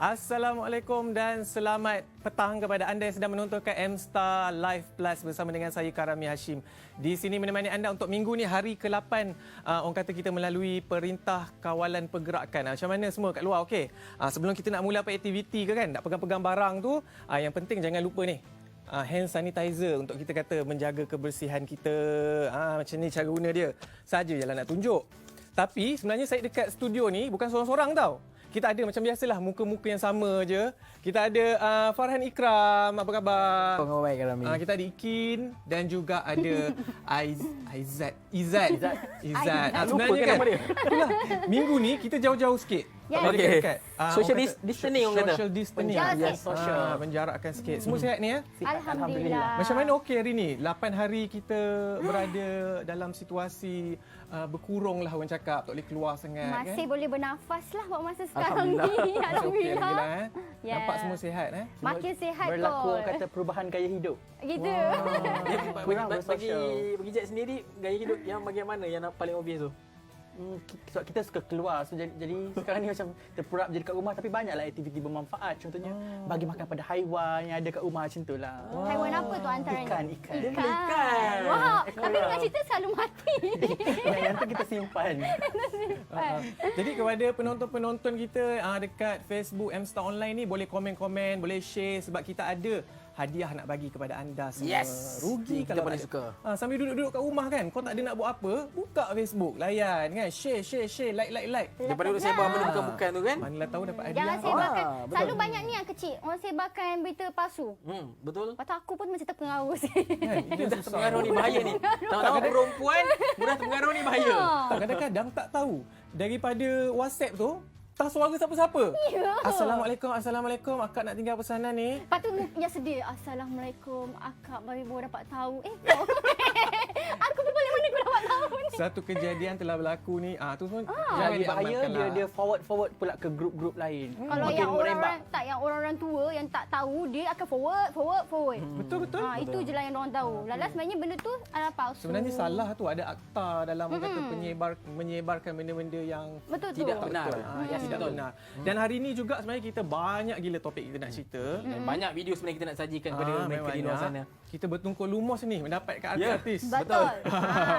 Assalamualaikum dan selamat petang kepada anda yang sedang menonton ke M-Star Live Plus bersama dengan saya Karami Hashim. Di sini menemani anda untuk minggu ni hari ke-8 orang kata kita melalui Perintah Kawalan Pergerakan. Macam mana semua kat luar okey? Sebelum kita nak mula apa aktiviti ke kan, nak pegang-pegang barang tu, yang penting jangan lupa ni. Hand sanitizer untuk kita kata menjaga kebersihan kita. Macam ni cara guna dia. Saja je lah nak tunjuk. Tapi sebenarnya saya dekat studio ni bukan seorang-seorang tau. Kita ada macam biasalah muka-muka yang sama je. Kita ada Farhan Ikram, apa khabar? Oh, baik Karami. Kita ada Ikin dan juga ada Izzat. Sebenarnya kan itulah, minggu ni kita jauh-jauh sikit. Okey. Social distancing orang kata. Social distancing. Menjarakkan sikit. Semua sihat ni ya? Alhamdulillah. Macam mana okey hari ni? 8 hari kita berada dalam situasi berkurung lah orang cakap. Tak boleh keluar sangat. Masih kan? boleh bernafas lah buat masa sekarang ni. Masih okey Alhamdulillah. lagi lah. Nampak semua sihat Makin sihat Berlaku kot. kata perubahan gaya hidup. Gitu. Kurang Bagi bersosial. Jack sendiri, gaya hidup yang bagaimana yang paling obvious tu? Sebab kita suka keluar, so jadi sekarang ni macam terperap je dekat rumah, tapi banyaklah aktiviti bermanfaat. Contohnya bagi makan pada haiwan yang ada kat rumah macam tu lah. Haiwan apa tu antaranya? Ikan. Wah, tapi dengan cerita selalu mati. Yang tu kita simpan. Jadi kepada penonton-penonton kita dekat Facebook M-Star Online ni, boleh komen-komen, boleh share sebab kita ada hadiah nak bagi kepada anda semua. Yes. Rugi Kita kalau paling tak suka. Sambil duduk-duduk kat rumah kan, kau tak ada nak buat apa, buka Facebook, layan kan, share, like. Daripada duduk sebar benda bukan-bukan tu kan? Manalah tahu dapat hadiah. Jangan sebarkan. betul. Selalu banyak ni yang kecil. Orang sebarkan berita palsu. Betul. Lepas tu aku pun masih terpengaruh. Kan, itu Dah susah. terpengaruh ni bahaya ni. Tahu-tahu perempuan mudah terpengaruh ni bahaya. Tak, kadang-kadang tak tahu daripada WhatsApp tu tak suara siapa-siapa. Ya. Assalamualaikum, akak nak tinggal pesanan ni. Lepas tu yang sedih. Assalamualaikum. Akak baru dapat tahu. Kau. Aku pun balik mana kau dapat tahu ni. Satu kejadian telah berlaku ni. Tu semua Lagi bahaya amankanlah. dia forward pula ke grup-grup lain. Kalau Makin yang merembak. yang orang-orang tua yang tak tahu, dia akan forward. Betul. Itu je lah yang orang tahu. Lala sebenarnya benda tu adalah palsu. Sebenarnya salah tu, ada akta dalam kata menyebarkan benda-benda yang Betul tu. Tidak benar. tidak betul. benar. Dan hari ni juga sebenarnya kita banyak gila topik kita nak cerita. Dan banyak video sebenarnya kita nak sajikan kepada mereka di luar sana. Kita bertungkul lumus ni mendapatkan Ya. artis. Betul.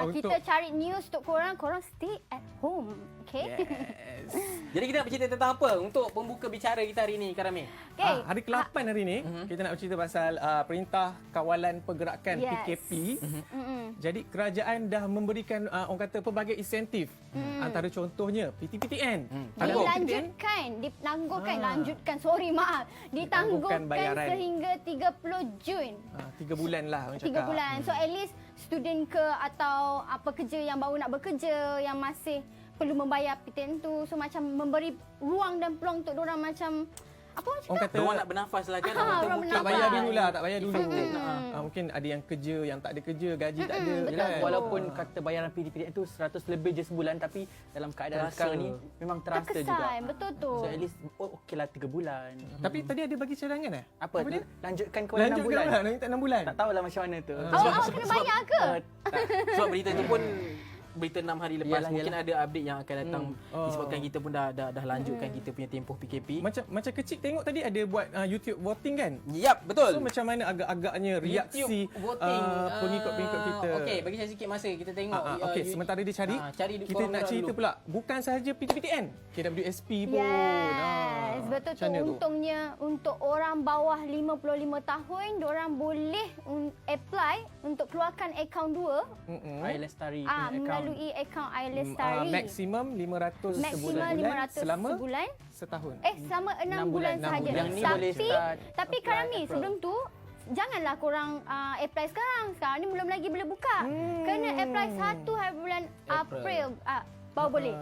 Untuk- Kita cari news untuk korang stay at home. Okay? Yes. Jadi kita nak bercerita tentang apa untuk pembuka bicara kita hari ni, Karami? Okay. Hari ke-8 hari ni kita nak bercerita pasal Perintah Kawalan Pergerakan Yes. PKP. Jadi kerajaan dah memberikan orang kata pelbagai insentif. Antara contohnya PTPTN. Ada Dilanjutkan, Ah. sorry maaf. Ditangguhkan Ditangguhkan bayaran. sehingga 30 Jun. 3 bulan lah orang 3 cakap. bulan. So at least student ke atau pekerja yang baru nak bekerja yang masih perlu membayar PTN tu, so macam memberi ruang dan peluang untuk diorang macam apa orang Orang cakap? kata Diorang nak bernafas lah kan? orang Orang bernafas. mungkin tak bayar dulu lah, tak bayar dulu. Hmm. Mungkin ada yang kerja, yang tak ada kerja, gaji tak ada. betul. kan? Walaupun kata bayaran PTPTN tu 100 lebih je sebulan, tapi dalam keadaan Terasa. sekarang ni memang terasa juga. Terkesan, betul tu. So at least okeylah 3 bulan. Tapi tadi ada bagi cadangan Apa dia? lanjutkan kepada 6 Lanjut bulan. ke nak minta 6 bulan? Tak tahulah macam mana tu. Kena bayar ke? Sebab berita tu pun berita 6 hari lepas, Yalah, mungkin ada update yang akan datang disebabkan kita pun dah lanjutkan kita punya tempoh PKP. Macam kecil tengok tadi ada buat YouTube voting kan? Yap, betul. So macam mana agak-agaknya reaksi YouTube voting pengikut-pengikut kita? Okey, bagi saya sikit masa kita tengok. Okey, sementara dia cari, cari kita korang nak dulu. cerita pula bukan sahaja PTPTN, KWSP pun. Yes, betul tu. Macam mana Untungnya untuk orang bawah 55 tahun, diorang boleh apply untuk keluarkan akaun 2 Air Lestari punya account. melalui akaun iLestari. Maksimum 500 Maksimum sebulan 500 selama sebulan. setahun. Selama 6 bulan enam sahaja. bulan. Yang ni boleh start Tapi apply Karami, April. sebelum tu janganlah korang apply sekarang. Sekarang ni belum lagi boleh buka. Kena apply 1 hari bulan April. Baru boleh.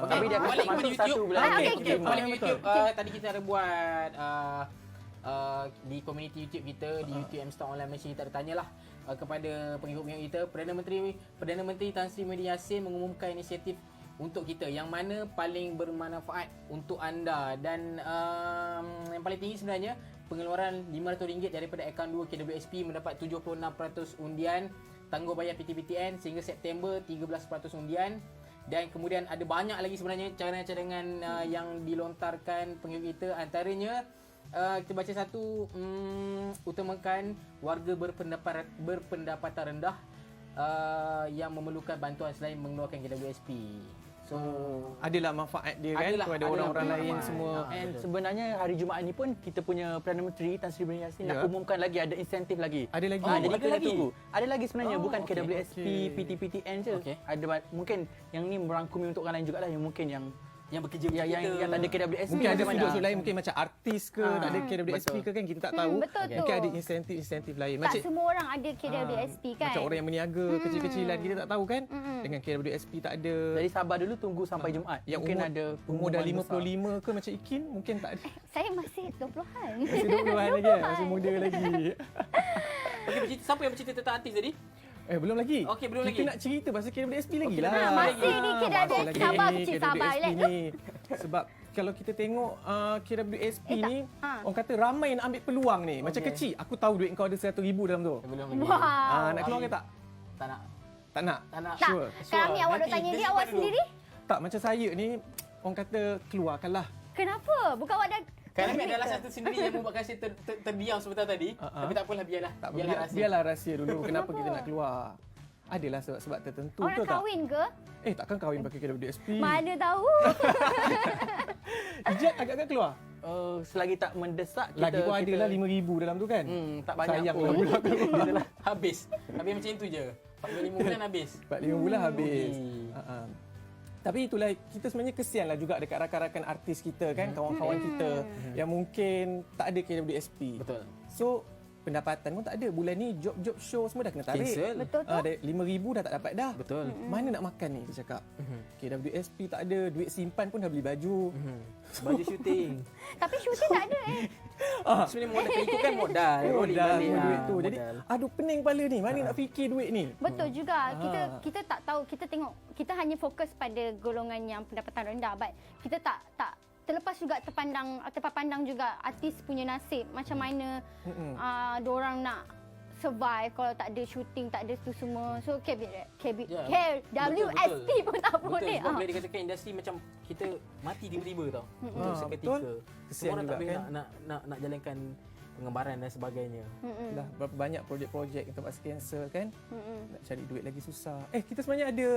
Tapi dia akan balik kepada masuk YouTube. 1 bulan. okey, Okey, okey. balik ke Betul. YouTube. Tadi kita ada buat di komuniti YouTube kita di YouTube M-Star Online Malaysia, kita ada tanyalah kepada pengikut-pengikut kita. Perdana Menteri Tan Sri Muhyiddin Yassin mengumumkan inisiatif untuk kita yang mana paling bermanfaat untuk anda, dan yang paling tinggi sebenarnya pengeluaran RM500 daripada akaun 2 KWSP mendapat 76% undian, tangguh bayar PTPTN sehingga September 13% undian. Dan kemudian ada banyak lagi sebenarnya cadangan-cadangan yang dilontarkan pengikut kita. Antaranya kita baca satu, utamakan warga berpendapatan rendah yang memerlukan bantuan selain mengeluarkan KWSP. So Adalah manfaat dia kan Adalah- kepada adalah orang-orang lain manfaat. semua. And betul. sebenarnya hari Jumaat ni pun kita punya Perdana Menteri Tan Sri Muhyiddin Yassin nak Ya. umumkan lagi ada insentif lagi. Ada lagi. Jadi ada kena lagi? tunggu. Ada lagi sebenarnya bukan okey, KWSP, okey. PTPTN je. Okey. Ada mungkin yang ni merangkumi untuk orang lain jugalah yang mungkin yang bekerja yang tak ada KWSP. Mungkin ada macam mana? sudut-sudut lain, mungkin macam artis ke, tak ada KWSP betul. ke kan, kita tak tahu. betul tu. Mungkin ada insentif-insentif lain. Tak semua orang ada KWSP kan. Macam orang yang berniaga kecil-kecilan, kita tak tahu kan. Dengan KWSP tak ada. Jadi sabar dulu tunggu sampai Jumaat. Yang Mungkin umur, ada umur dah pengumuman besar. 55 ke macam Ikin, mungkin tak ada. Saya masih 20-an. Masih 20-an lagi kan? Masih muda lagi. Okey, bercerita, siapa yang bercerita tentang artis tadi? Belum lagi. Okey, belum kita lagi. nak cerita pasal KWSP lagi Okey, lah. masih ni KWSP. Masih lagi Sabar ni, kecil, sabar. KWSP ni. Sebab kalau kita tengok KWSP ni, orang kata ramai nak ambil peluang ni. Macam Okey. kecil, aku tahu duit kau ada 100,000 dalam tu. Belum lagi. Wow. Nak keluar ke tak? Tak nak. Tak nak? Tak nak. Tak, Sure. Kami awak nak Nanti tanya kita dia awak simpan dulu. sendiri? Tak, macam saya ni, orang kata keluarkanlah. Kenapa? Bukan awak dah... Kerana Mek adalah satu sendiri yang membuatkan saya terdiam sebentar tadi. Tapi tak apalah, biarlah. Tak apa, Biarlah rahsia. biarlah rahsia dulu kenapa kita nak keluar. Adalah sebab-sebab tertentu, Awak betul nak tak? kahwin ke? Takkan kahwin pakai KWSP. Mana tahu. Ijat agak-agak keluar. Selagi tak mendesak kita Lagi pun ada lah 5,000 dalam tu kan. tak banyak Sayang pun. lah pula. Habis. Habis macam itu je. 45 bulan habis. 4-5 bulan habis. Okey. Tapi itulah, kita sebenarnya kesian lah juga dekat rakan-rakan artis kita kan, kawan-kawan kita yang mungkin tak ada KWSP. Betul. So, pendapatan pun tak ada. Bulan ni job-job show semua dah kena tarik. Cancel. Betul tu. 5,000 dah tak dapat dah. Betul. Mana nak makan ni, dia cakap. KWSP tak ada, duit simpan pun dah beli baju. Baju syuting. Tapi syuting tak ada Sebenarnya modal ikutkan modal. Rolling Modal balik. duit tu. Jadi, modal. aduh pening kepala ni. Mana nak fikir duit ni? Betul juga. Kita tak tahu, kita tengok, kita hanya fokus pada golongan yang pendapatan rendah. But kita tak terlepas juga terpandang juga artis punya nasib. Macam mana diorang nak survive kalau tak ada syuting, tak ada tu semua. So KWSP pun tak boleh. Sebab boleh dikatakan industri macam kita mati tiba-tiba tau. Untuk betul. seketika. Kesian Semua orang tak juga boleh kan. nak jalankan pengembaraan dan sebagainya. Dah berapa banyak projek-projek yang terpaksa cancel kan. Nak cari duit lagi susah. Kita sebenarnya ada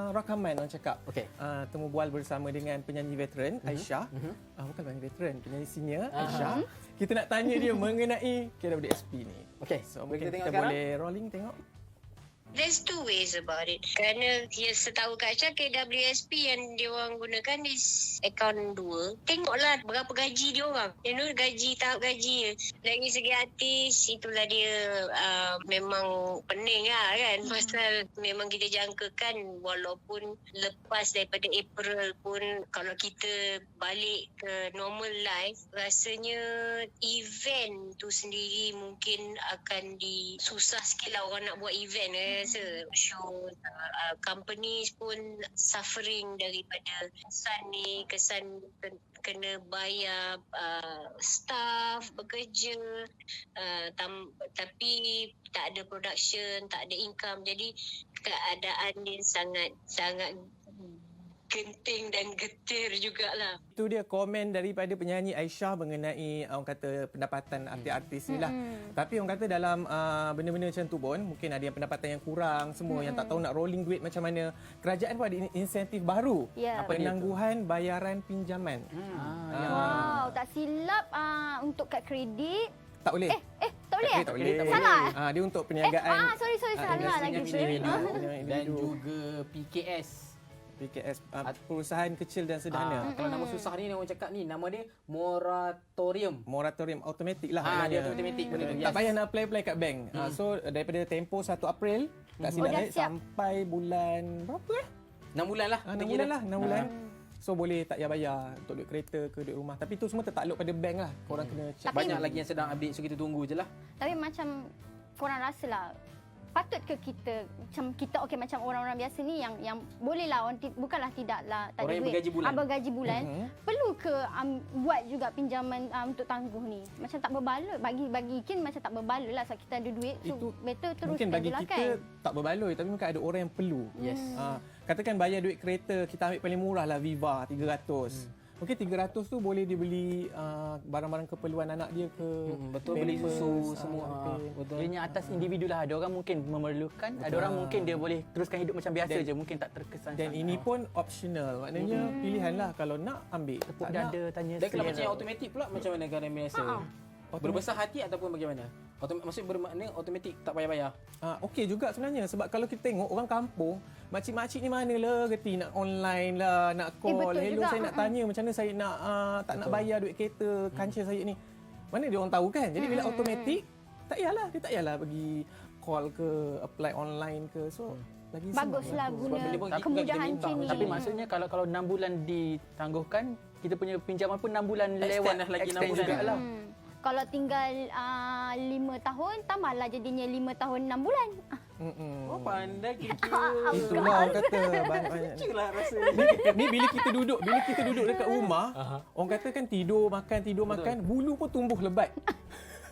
rakaman orang cakap. Okey. Temu bual bersama dengan penyanyi veteran Aisyah. Bukan penyanyi veteran, penyanyi senior Aisyah. Kita nak tanya dia mengenai KWSP ni. Okey. So Boleh mungkin kita tengok kita sekarang? boleh rolling tengok. There's two ways about it. Kerana setahu Kak Syah, KWSP yang dia orang gunakan is akaun 2. Tengoklah berapa gaji dia orang. Gaji, tahap gaji. Dari segi artis, itulah dia memang pening lah kan. Pasal memang kita jangkakan walaupun lepas daripada April pun kalau kita balik ke normal life, rasanya event tu sendiri mungkin akan susah sikit lah orang nak buat event rasa. Show, companies pun suffering daripada kesan kena bayar staff bekerja tapi tak ada production, tak ada income. Jadi keadaan dia sangat genting dan getir jugalah. Itu dia komen daripada penyanyi Aisyah mengenai orang kata pendapatan artis-artis ni lah. Tapi orang kata dalam benda-benda macam tu pun mungkin ada yang pendapatan yang kurang, semua yang tak tahu nak rolling duit macam mana. Kerajaan pun ada insentif baru. Ya. Apa penangguhan bayaran pinjaman. Wow, tak silap untuk kad kredit. Tak boleh. Tak boleh? Tak boleh. Salah? Dia untuk perniagaan. Sorry, salah lagi. industri Ah. Dan juga PKS. PKS, perusahaan kecil dan sederhana. Kalau nama susah ni orang cakap ni, nama dia moratorium. Moratorium automatik lah. Dia maknanya. automatic benda tu. Tak payah nak apply kat bank. So daripada tempoh 1 April tak silap dah siap. sampai bulan berapa 6 bulan lah. 6 bulan lah, 6 bulan. So boleh tak payah bayar untuk duit kereta ke duit rumah. Tapi tu semua tertakluk pada bank lah. Korang kena check. Tapi- Banyak lagi yang sedang update, so kita tunggu je lah. Tapi macam korang rasa lah patut ke kita okey macam orang-orang biasa ni yang bolehlah bukanlah tidaklah tak ada Orang yang duit. bergaji bulan. Bergaji bulan. Perlu ke buat juga pinjaman untuk tangguh ni? Macam tak berbaloi bagi Kin macam tak berbaloi lah sebab kita ada duit. So Itu better teruskan mungkin bagi je lah kita kan. tak berbaloi tapi mungkin ada orang yang perlu. Yes. Katakan bayar duit kereta kita ambil paling murah lah Viva 300. Mungkin 300 tu boleh dia beli barang-barang keperluan anak dia ke. Betul, beli Pampers, susu semua. campaign. Betul. Ianya atas individu lah. Ada orang mungkin memerlukan, ada orang mungkin dia boleh teruskan hidup macam biasa je, mungkin tak terkesan Dan sangat. ini pun optional. Maknanya pilihan lah kalau nak ambil. tepuk tak nak, dada tanya Dan kalau selera. macam yang automatik pula macam mana Karami rasa? Berbesar hati ataupun bagaimana? Maksud bermakna automatik tak payah-payah. okey juga sebenarnya sebab kalau kita tengok orang kampung, makcik-makcik ni manalah reti nak online lah, nak call. betul Hello juga. saya nak tanya macam mana saya nak tak nak bayar duit kereta kancil saya ni. Mana dia orang tahu kan? Jadi bila automatik tak payahlah, dia tak payahlah pergi call ke apply online ke. So lagi Baguslah senang. guna bila pun kita kemudahan minta. macam ni. Tapi maksudnya kalau 6 bulan ditangguhkan, kita punya pinjaman pun 6 bulan Extend lewat, lah lagi 6 extend bulan. jugalah. Kalau tinggal 5 tahun, tambahlah jadinya 5 tahun 6 bulan. Oh pandai kira. Itulah orang kata banyak-banyak. Itulah rasa. Ni bila kita duduk dekat rumah, orang kata kan tidur makan, bulu pun tumbuh lebat.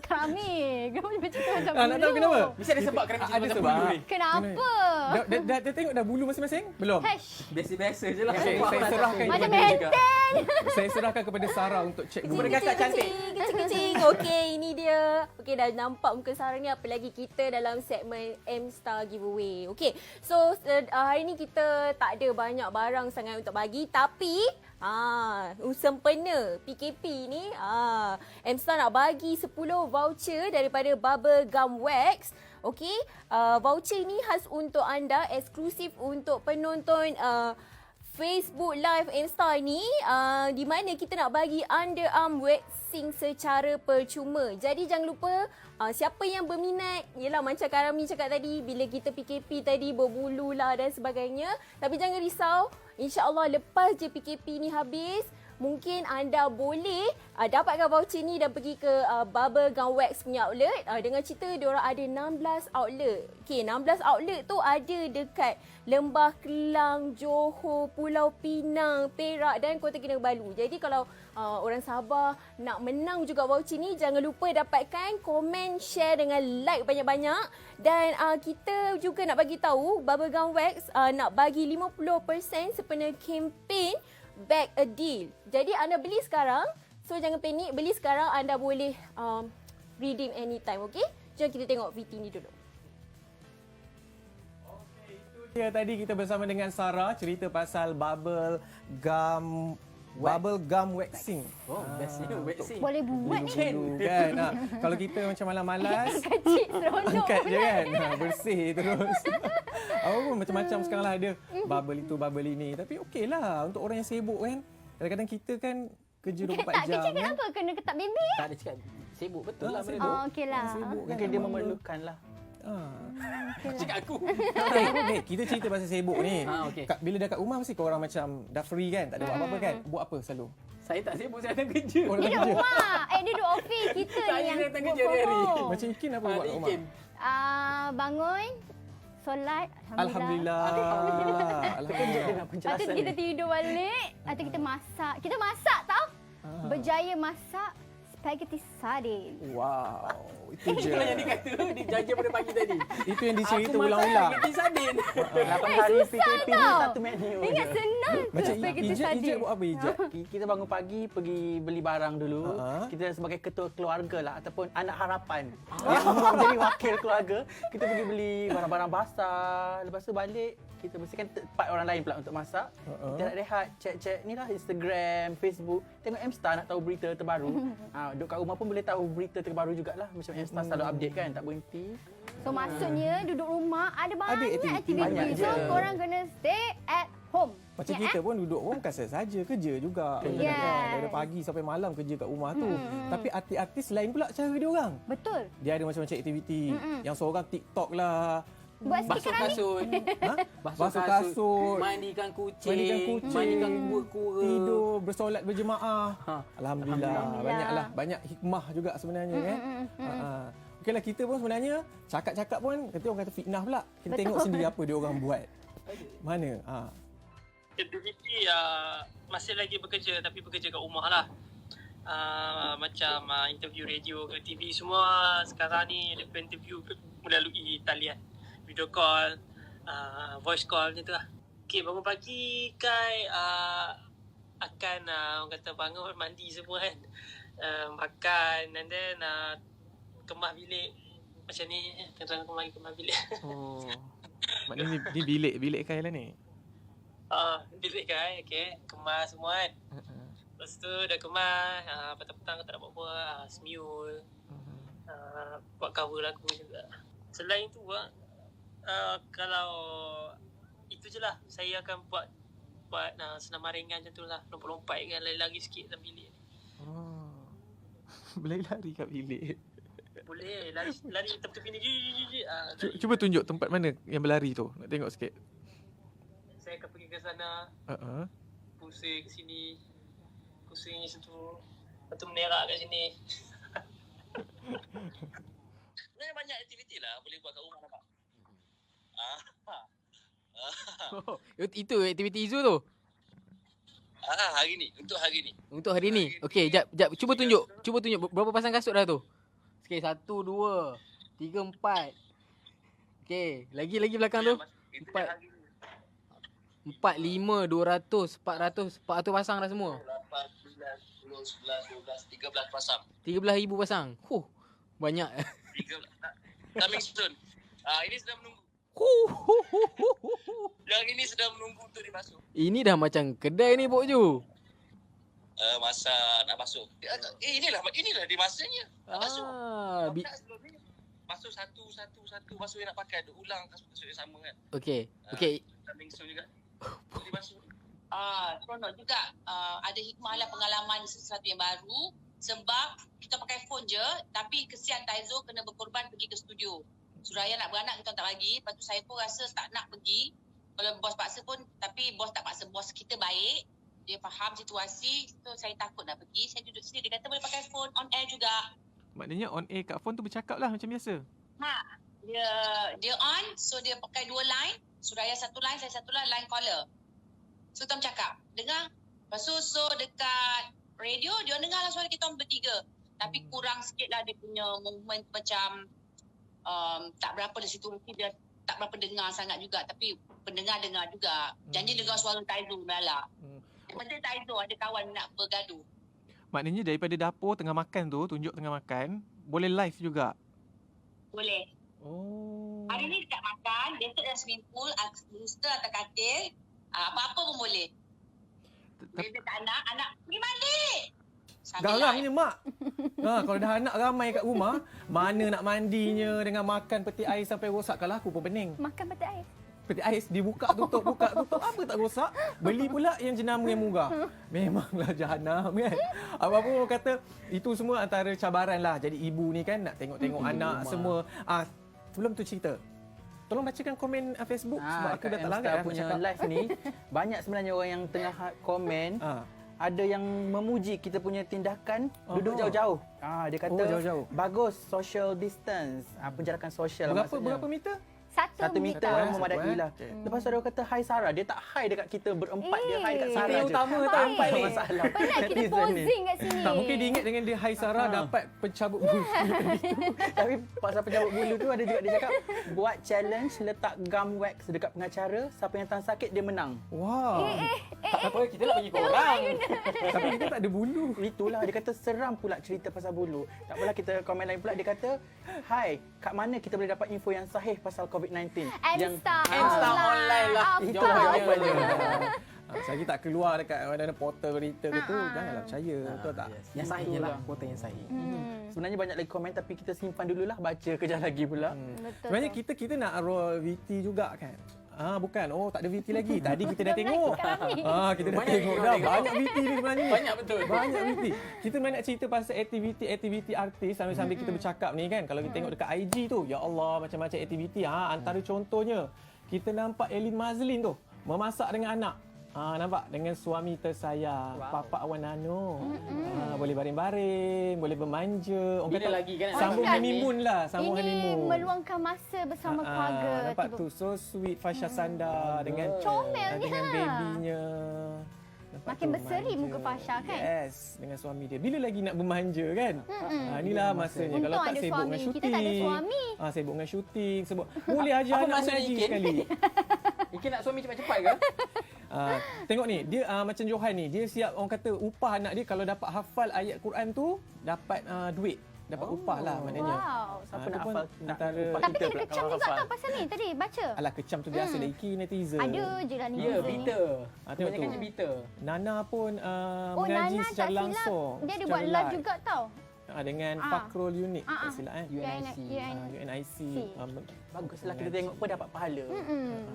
Kami, kamu macam tu macam Nak tahu kenapa? Mesti ada sebab Karami Ada sebab. Kenapa? Dah tengok dah bulu masing-masing? Belum? Hash. Biasa-biasa je lah. Okey, saya serahkan Macam kepada benten. saya serahkan kepada Sarah untuk cek dulu. Kepada kakak cantik. Kecil-kecil. Okey, ini dia. Okey, dah nampak muka Sarah ni, apa lagi kita dalam segmen M-Star giveaway. Okey, so hari ni kita tak ada banyak barang sangat untuk bagi, tapi sempena PKP ni, M-Star nak bagi 10 voucher daripada Bubble Gum Wax. Okey, voucher ni khas untuk anda, eksklusif untuk penonton Facebook Live M-Star ni, di mana kita nak bagi underarm waxing secara percuma. Jadi jangan lupa, siapa yang berminat, yelah macam Karami cakap tadi, bila kita PKP tadi berbulu lah dan sebagainya. Tapi jangan risau, insya-Allah lepas je PKP ni habis, mungkin anda boleh dapatkan voucher ni dan pergi ke Bubble Gum Wax punya outlet. Dengan cerita diorang ada 16 outlet. Okey, 16 outlet tu ada dekat Lembah Kelang, Johor, Pulau Pinang, Perak dan Kota Kinabalu. Jadi kalau orang Sabah nak menang juga voucher ni, jangan lupa dapatkan, komen, share dengan like banyak-banyak. Dan kita juga nak bagi tahu Bubble Gum Wax nak bagi 50% sempena kempen Back a Deal. Jadi anda beli sekarang, so jangan panik, beli sekarang, anda boleh redeem anytime, okey? Jom kita tengok VT ni dulu. Ya, tadi kita bersama dengan Sarah cerita pasal bubble gum waxing. Oh, bestnya waxing. Boleh buat ni. Dulu kan. Kalau kita macam malas-malas, Kecil seronok. angkat je kan. Bersih terus. Apa pun macam-macam sekarang lah ada. Bubble itu, bubble ini. Tapi okey lah untuk orang yang sibuk kan. Kadang-kadang kita kan kerja 24 Tak, jam. dia cakap kan. apa? Kena ketat baby? Tak ada cakap. Sibuk betul lah benda tu. Oh, okey lah. Sibuk kan. Mungkin dia memerlukan lah. Cakap aku. Okay, kita cerita pasal sibuk ni. Okey. Bila dah kat rumah mesti korang macam dah free kan? Tak ada buat apa-apa kan? Buat apa selalu? Saya tak sibuk, saya datang kerja. Oh, Dia datang duduk kerja. rumah. Dia duduk office. Kita Saya ni yang datang work kerja from hari-hari. home. Macam Ikin apa buat kat rumah? Ikin. Bangun, solat, Alhamdulillah. Terkejut dengan Lepas tu penjelasan kita ni. tidur balik. Lepas tu kita masak. Kita masak tau. Berjaya masak spaghetti sardine. Wow. Itu je. Itulah yang dikata, dia janji pada pagi tadi. Itu yang dicerita Aku masak ulang-ulang. spaghetti sardin. 8 hari PKP ni tau. satu menu Ingat je. senang tu Macam spaghetti Ijat sardine. buat apa Ijat? Kita bangun pagi pergi beli barang dulu. Kita sebagai ketua keluarga lah ataupun anak harapan yang menjadi wakil keluarga, kita pergi beli barang-barang basah. Lepas tu balik kita bersihkan tempat orang lain pula untuk masak. Kita nak rehat, cek-cek ni lah Instagram, Facebook. Tengok M-Star nak tahu berita terbaru. Duduk kat rumah pun boleh tahu berita terbaru jugalah. Macam M-Star selalu update kan, tak berhenti. So maksudnya duduk rumah ada banyak aktiviti. aktiviti. Banyak So je. korang kena stay at home. Macam Ya, kita pun duduk rumah bukan saja kerja juga. Yes. Dari pagi sampai malam kerja kat rumah tu. Tapi artis-artis lain pula cara dia orang. Betul. Dia ada macam-macam aktiviti. Yang seorang TikTok lah. Buat Basuh stiker ni. kasut. Basuh kasut. Mandikan kucing. Mandikan kucing. Mandikan kura-kura. Tidur, bersolat berjemaah. Ha. Alhamdulillah. Alhamdulillah. Banyak hikmah juga sebenarnya kan. Okeylah, kita pun sebenarnya cakap-cakap pun kata orang kata fitnah pula. Kita Betul. tengok sendiri apa dia orang buat. Mana? Aktiviti masih lagi bekerja tapi bekerja kat rumah lah. Macam interview radio ke TV semua sekarang ni ada interview melalui talian, video call, voice call macam tu lah. Okay, bangun pagi Kai akan orang kata bangun mandi semua kan, makan and then kemas bilik macam ni, terang kemas bilik. Oh. Maknanya ni bilik Kai lah ni. Bilik Kai, okay, kemas semua kan. Lepas tu dah kemas, petang-petang tak nak buat apa, semiul, buat cover lagu juga. Selain tu kalau itu je lah, saya akan buat senaman ringan macam tu lah, lompat-lompat kan, lari-lari sikit dalam bilik ni. Berlari-lari kat bilik. Boleh, lari tepi-tepi ni. Cuba tunjuk tempat mana yang berlari tu. Nak tengok sikit. Saya akan pergi ke sana, pusing ke sini, pusing situ, lepas tu menerak kat sini. Sebenarnya banyak aktiviti lah boleh buat kat rumah, nampak? Itu aktiviti Izu tu. Hari ni, untuk hari ni. Untuk hari ni. Okey, jap cuba tunjuk berapa pasang kasut dah tu. Okey, 1 2 3 4. Okey, lagi belakang tu. 4 5 200 400 pasang dah semua. 8, 9, 10, 11, 12, 13 pasang. 13,000 pasang. Banyak. 13. Coming soon. Ini sedang menunggu. Yang ini sedang menunggu untuk dibasuh. Ini dah macam kedai ni, Pok Ju. Masa nak basuh. Inilah di masanya. Nak basuh. Sebelum ni basuh satu, basuh yang nak pakai, ulang kasut yang sama kan. Okey. Coming soon juga. Dibasuh. Seronok juga. Ada hikmah lah, pengalaman sesuatu yang baru. Sebab kita pakai phone je, tapi kesian Taizo kena berkorban pergi ke studio. Suraya nak beranak, kita tak bagi. Lepas tu saya pun rasa tak nak pergi. Kalau bos paksa pun, tapi bos tak paksa. Bos kita baik. Dia faham situasi. So saya takut nak pergi. Saya duduk sini. Dia kata boleh pakai phone on air juga. Maknanya on air kat phone tu bercakap lah macam biasa. Dia on. So dia pakai 2 line. Suraya 1 line, saya 1 line caller. So kita cakap. Dengar. Lepas tu so dekat radio, dia dengar lah suara kita orang bertiga. Tapi kurang sikit lah dia punya movement macam tak berapa dari situ. Mungkin dia tak berapa dengar sangat juga. Tapi pendengar dengar juga. Janji dengar suara Taizo Melala. Yang penting Taizo ada kawan nak bergaduh. Maknanya daripada dapur tengah makan tu, tunjuk tengah makan, boleh live juga? Boleh. Oh. Hari ni dekat makan, besok dalam swimming pool, booster atau katil, apa-apa pun boleh. Bila dekat anak pergi mandi. Garangnya mak. Kalau dah anak ramai kat rumah, mana nak mandinya dengan makan peti ais sampai rosak. Kalau aku pun pening. Makan peti ais. Peti ais dibuka tutup, apa tak rosak. Beli pula yang jenama yang murah. Memanglah jahanam kan. Apa-apa orang kata itu semua antara cabaran lah. Jadi ibu ni kan nak tengok-tengok anak semua. Sebelum tu cerita, tolong bacakan komen Facebook sebab aku dah tak larat dah punya live ni. Banyak sebenarnya orang yang tengah komen. Ada yang memuji kita punya tindakan duduk jauh-jauh. Dia kata jauh-jauh. bagus social distance. Penjarakan sosial Berapa meter? 1 meter memadai lah. Okay. Lepas tu dia kata hi Sarah. Dia tak hi dekat kita berempat. Dia hi dekat Sarah Yang je. utama tak tau. empat masalah. Penat kita Netizen ni. posing kat sini. Tak, mungkin dia ingat dengan dia Hai Sarah dapat pencabut bulu. Tapi pasal pencabut bulu tu ada juga dia cakap buat challenge letak gum wax dekat pengacara. Siapa yang tahan sakit dia menang. Wah. Tak apa, kita nak bagi korang. Tapi kita tak ada bulu. Itulah dia kata seram pula cerita pasal bulu. Tak apalah kita komen lain pula dia kata, "Hai, kat mana kita boleh dapat info yang sahih pasal COVID-19?" Mstar online lah. Jawapannya. Selagi tak keluar dekat mana portal berita ke tu, janganlah percaya. Betul tak? Yang sahih je lah, kota yang sahih. Sebenarnya banyak lagi komen tapi kita simpan dululah, baca kejap lagi pula. Betul. Sebenarnya kita nak roll VT juga kan? Bukan. Oh, tak ada VT lagi. Tadi kita dah tengok. Kita dah tengok dah. Banyak VT ni sebenarnya. Banyak betul. Banyak VT. Kita main nak cerita pasal aktiviti artis sambil-sambil kita bercakap ni kan. Kalau kita tengok dekat IG tu, ya Allah macam-macam aktiviti. Antara contohnya, kita nampak Elin Mazlin tu memasak dengan anak. Nampak dengan suami tersayang, Papa Awan Nano. boleh baring-baring, boleh bermanja. Orang Bila kata lagi kan? sambung Kan? honeymoon lah, sambung Ini honeymoon. meluangkan masa bersama keluarga. Nampak tu so sweet Fasha Sanda dengan Comelnya. dengan babynya. Nampak Makin tu, berseri manja. muka Fasha kan? Yes, dengan suami dia. Bila lagi nak bermanja kan? Inilah masanya. Untung Kalau tak ada sibuk suami. dengan Kita syuting. tak ada suami. Sibuk dengan syuting, sebab boleh ajar Apa anak maksud mengaji Ikin? sekali. Ikin nak suami cepat-cepat ke? Tengok ni, dia macam Johan ni, dia siap orang kata upah anak dia kalau dapat hafal ayat Quran tu, dapat duit. Dapat upah lah maknanya. Wow. Siapa tu nak pun hafal nak antara- upah Tapi kita kena pula kecam kalau juga hafal. tau pasal ni tadi baca. Alah kecam tu biasa dah Iki netizen. Ada je lah ni. Ya, Peter. Tengok Kebanyakan tu. je Peter. Nana pun Oh, mengaji Nana tak secara silap. langsung. Dia ada secara buat live juga tau. Dengan Fakrul Unik. Tak silap kan? UNIC. UNIC. Baguslah kita tengok pun dapat pahala.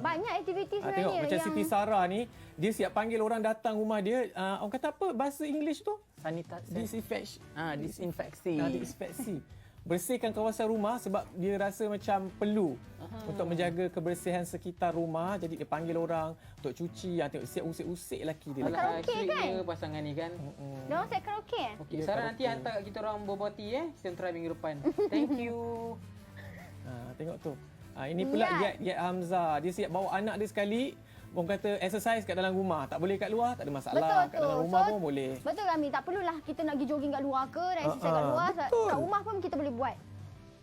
Banyak aktiviti Tengok sebenarnya macam yang Siti Sarah ni, dia siap panggil orang datang rumah dia. Orang kata apa bahasa English tu? Sanitasi. Disinfeksi. Disinfeksi. Disinfeksi. Bersihkan kawasan rumah sebab dia rasa macam perlu untuk menjaga kebersihan sekitar rumah. Jadi dia panggil orang untuk cuci. Tengok siap usik-usik lelaki dia. Alah, Karaoke sweetnya pasangan ni kan. dia orang set karaoke Okey, Sarah nanti hantar kita orang berbual tea Kita try minggu depan. Thank you. Tengok tu. Ini pula Giat Hamzah. Dia siap bawa anak dia sekali. Orang kata exercise kat dalam rumah. Tak boleh kat luar, tak ada masalah. Betul Kat dalam rumah So, pun boleh. Betul Rami, tak perlulah kita nak pergi jogging kat luar ke, nak exercise kat luar. betul. Kat rumah pun kita boleh buat.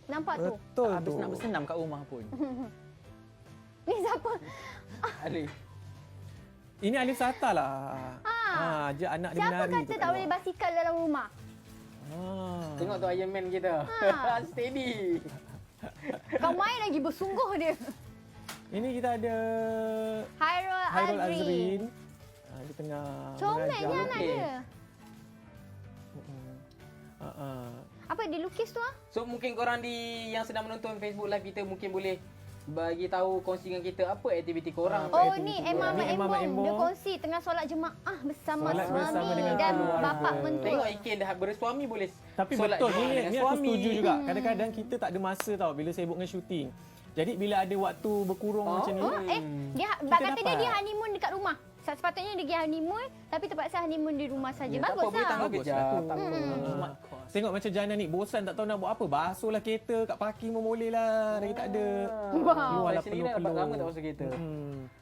Nampak tu? Betul Habis tu. nak bersenam kat rumah pun. Ni siapa? Alif. Ini Alif Sata lah. Ajak anak dia Siapa menari kata tu kat tak boleh luar. basikal dalam rumah? Tengok tu Iron Man kita. Steady. Kau main lagi bersungguh dia. Ini kita ada Hairul Azrin. Azrin. Dia tengah Comelnya mengajar. anak Okey. dia. Apa dia lukis tu ah? So mungkin korang yang sedang menonton Facebook live kita mungkin boleh bagi tahu kongsi dengan kita apa aktiviti korang. Oh aktiviti ni korang. Emma Ni Mak Emma Mak Embong. Embong. Dia kongsi tengah solat jemaah bersama Solat suami bersama dengan dan keluarga. bapa mentua. Tengok Ikin dah bersuami boleh Tapi solat betul jemaah ni, dengan ni aku suami. setuju juga. Kadang-kadang kita tak ada masa tau bila sibuk dengan syuting. Jadi bila ada waktu berkurung macam ni, Dia kata dia honeymoon dekat rumah. Sepatutnya dia pergi honeymoon tapi terpaksa honeymoon di rumah saja. Ya, tak apa, Bagus boleh lah. tangguh bagus kejap. lah tu. Tak apa. Smart course. Tengok macam Jana ni, bosan tak tahu nak buat apa. Basuhlah kereta, kat parking pun boleh lah. Lagi tak ada. Keluarlah Saya sendiri dah dapat peluh-peluh. lama tak basuh kereta.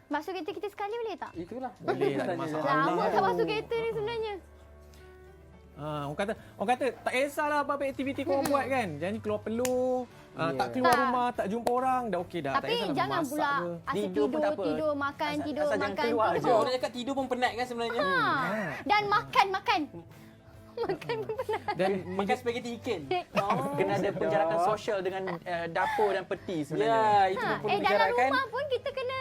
Basuh kereta kita sekali boleh tak? Itulah. Boleh, tak ada masalah. Lama tak basuh kereta ni sebenarnya. Orang kata tak kisahlah apa-apa aktiviti korang buat kan. Jangan keluar peluh, tak keluar Tak. rumah, tak jumpa orang, dah okey dah. Tak Tapi kisahlah jangan masak pula ke. asyik Tidur pun tak apa. tidur, makan, Asal- tidur, asal jangan makan, keluar je. tidur. Orang cakap tidur pun penat kan sebenarnya. Dan makan. Makan pun penat. Dan Makan spaghetti ikan. Kena ada penjarakan sosial dengan dapur dan peti sebenarnya. Ya, itu pun perlu Dalam bicarakan. rumah pun kita kena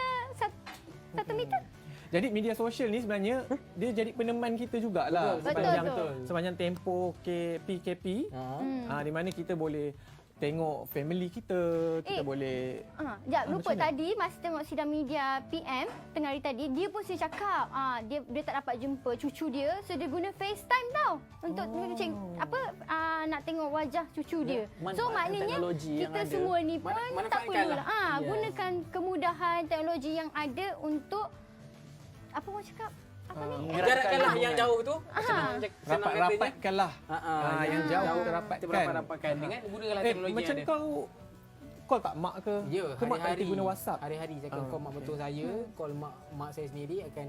satu meter. Jadi media sosial ni sebenarnya dia jadi peneman kita jugalah Betul, sepanjang tempoh PKP. Di mana kita boleh tengok family kita, kita boleh Lupa tadi masa tengok sidang media PM tengah hari tadi dia pun saya cakap dia tak dapat jumpa cucu dia, so dia guna FaceTime tau untuk nak tengok wajah cucu dia. So manfaatkan maknanya teknologi yang kita ada. semua ni pun tak Manfaatkan perlulah lah. gunakan kemudahan teknologi yang ada untuk apa orang cakap apa ni? Jarakkanlah yang jauh tu. Senang katanya. rapatkanlah. Yang jauh kita Kita rapatkan. berapat-rapatkan dengan gunakanlah teknologi Macam yang ada. kau call tak mak ke? Ya, Ke mak tak hari-hari. reti guna WhatsApp? Hari-hari saya akan call mak mentua saya, call mak saya sendiri akan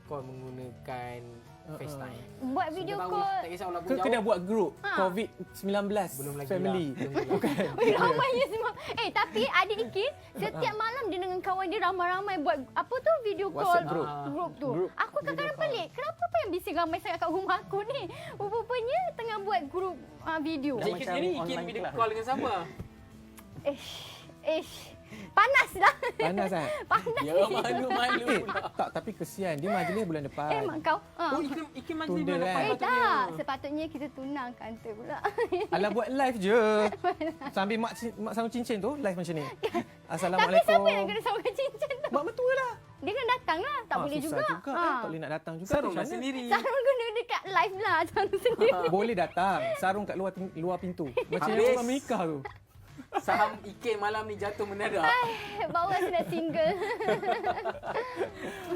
call menggunakan FaceTime. Buat video Kita call. tahulah, tak kisah walaupun Ke jauh. kena buat group COVID-19 Belum lagi family. lah. Belum lagi. Bukan. Ramainya semua. Tapi adik Ikin setiap malam dia dengan kawan dia ramai-ramai buat apa tu video call WhatsApp group. group tu. Aku kadang-kadang pelik. Kenapa apa yang bising ramai sangat kat rumah aku ni? Rupanya tengah buat group video. Cik Ikin sendiri, Ikin online video kelas. call dengan siapa? Panas dah. Panas kan? Panas. Ya, malu-malu pula. Tak, tapi kesian. Dia majlis bulan depan. Mak kau. Oh, Ikin majlis Tunda bulan depan kan? patutnya. Tak, sepatutnya kita tunangkan tu pula. Alah buat live je. Sambil mak sambung cincin tu live macam ni. Tapi Assalamualaikum. siapa yang kena sambungkan cincin tu? Mak mentua lah. Dia kena datang lah. Tak boleh susah juga. Tak boleh nak datang juga. Sarung Macam lah mana? sendiri. Sarung kena dekat live lah. Sarung sendiri. Boleh datang. Sarung kat luar pintu. Macam Habis. yang orang menikah tu. Saham Ikin malam ni jatuh mendadak. Bawa saya nak single.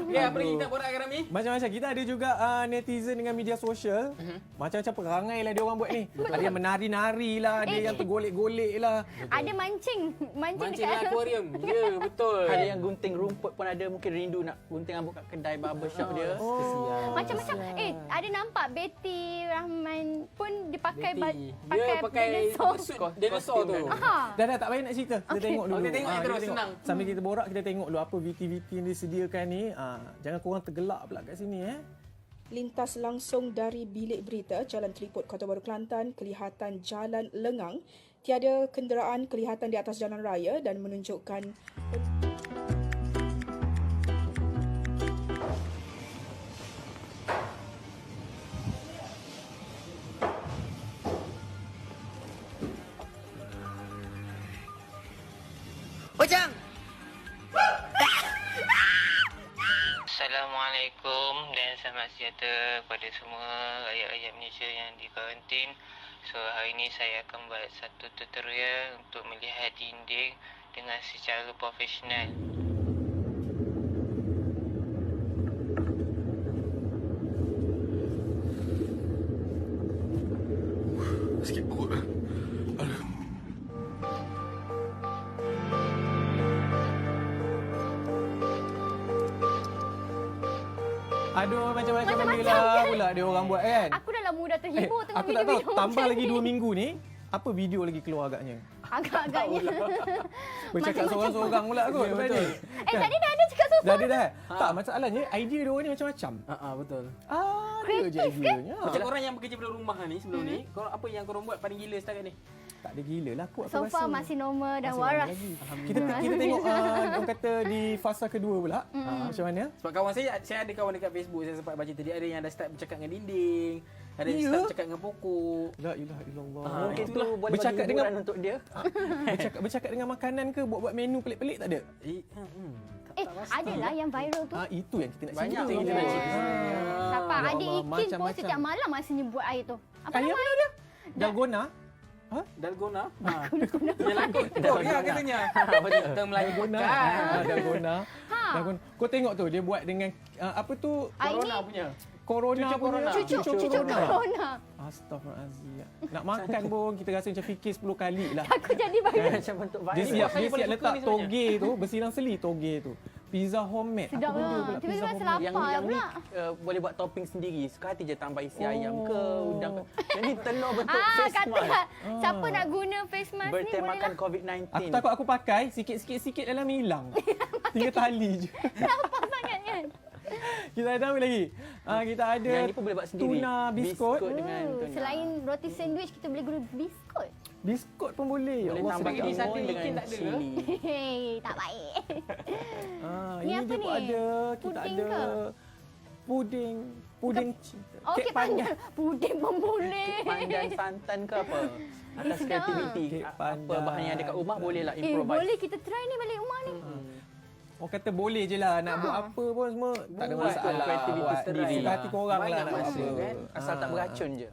Okay, apa lagi kita borak sekarang ni? Macam-macam. Kita ada juga netizen dengan media sosial. Macam-macam perangai lah dia orang buat ni. Ada yang menari-nari lah, ada yang tergolek-golek lah. Ada mancing Mancing dekat dalam akuarium. Ya, betul. Ada yang gunting rumput pun ada, mungkin rindu nak gunting rambut kat kedai barbershop dia. macam-macam. Ada nampak Betty Rahman pun dia pakai Betty. Dia pakai dinosaur. suit dinosaur tu. Dah tak payah nak cerita. Kita tengok dulu. Kita tengok je terus, kita senang. Sambil kita borak, kita tengok dulu apa VT-VT yang disediakan ni. Jangan korang tergelak pula kat sini Lintas langsung dari bilik berita Jalan Teliput Kota Baru Kelantan, kelihatan jalan lengang. Tiada kenderaan kelihatan di atas jalan raya dan menunjukkan Assalamualaikum dan selamat sejahtera kepada semua rakyat-rakyat Malaysia yang di karantin. So hari ini saya akan buat satu tutorial untuk melihat dinding dengan secara profesional. Sikit perut. Aduh. Aduh, macam-macam benda lah pula dia orang buat kan. Aku dah lama dah terhibur tengok Aku tak tahu, video-video tambah macam lagi ni. 2 minggu ni, apa video lagi keluar agaknya? Agak-agaknya. Bercakap seorang-seorang pula kot. Ya, betul. Tadi dah ada cakap sofa. Dah ada dah. Tak, masalahnya idea dia orang ni macam-macam. Betul. Ada je ideanya. Macam korang yang bekerja pada rumah ni sebelum ni, korang apa yang korang buat paling gila setakat ni? Tak ada gila lah kot aku So rasa. far masih normal dan Masih waras. lama lagi. Kita tengok orang kata di fasa kedua pula. Macam mana? Sebab kawan saya ada kawan dekat Facebook, saya sempat baca tadi, ada yang dah start bercakap dengan dinding, ada yang Ya? start bercakap dengan pokok. La ilaha illallah. Mungkin tu itulah. boleh Bercakap bagi dengan- hiburan untuk dia. Bercakap dengan makanan ke, buat-buat menu pelik-pelik tak ada? Adalah yang viral tu. Itu yang kita nak Banyak cerita. kita nak cerita. Siapa Ya adik Allah, Ikin pun macam-macam. setiap malam masih buat air tu. Apa Ayam nama air dia? Dalgona? Dalgona. Dia lakon ya katanya. Kita Melayu Dalgona. kan. Dalgona. Dalgona. Kau tengok tu, dia buat dengan apa tu? Corona punya. Corona Cucuk punya. corona. Cucuk corona. Astaghfirullahalazim. Nak makan pun kita rasa macam fikir 10 kali lah. Aku jadi viral. Macam bentuk Dia viral. siap, Saya dia paling siap suka letak ni sebenarnya. toge tu, bersilang seli toge tu. Pizza homemade. Sedap Apa benda lah. pula pizza Tiba-tiba rasa homemade? lapar Yang ni pula. boleh buat topping sendiri. Suka hati je tambah isi ayam ke, udang ke. Yang ni telur bentuk Ah, face kata mask. siapa nak guna face mask ni boleh Bertemakan lah. COVID-19. Aku takut aku pakai, sikit-sikit dalam hilang. Tinggal tali je. Lapar sangat kan. Kita ada apa lagi? Kita ada Yang ni pun boleh buat sendiri. tuna biskut. dengan tuna. Selain roti sandwich kita boleh guna biskut. Biskut pun boleh. Ya Boleh Allah, tambah sedap. di sana lemon Ikin dengan tak ada ke? cili. Hei, tak baik. Ini apa dia pun ni? ada. Kita Puding ada ke? puding cinta. Okey, pandan. Puding pun boleh. Pandan santan ke apa? Atas sedap. kreativiti. Kek Apa pandan. bahan yang ada kat rumah boleh lah Boleh improvise. kita try ni balik rumah ni. Orang kata boleh je lah. Nak buat apa pun semua. Tak ada Buat masalah. kreativiti Buat sendiri. suka hati korang lah Banyak nak buat masa, apa. kan? Asal tak beracun je.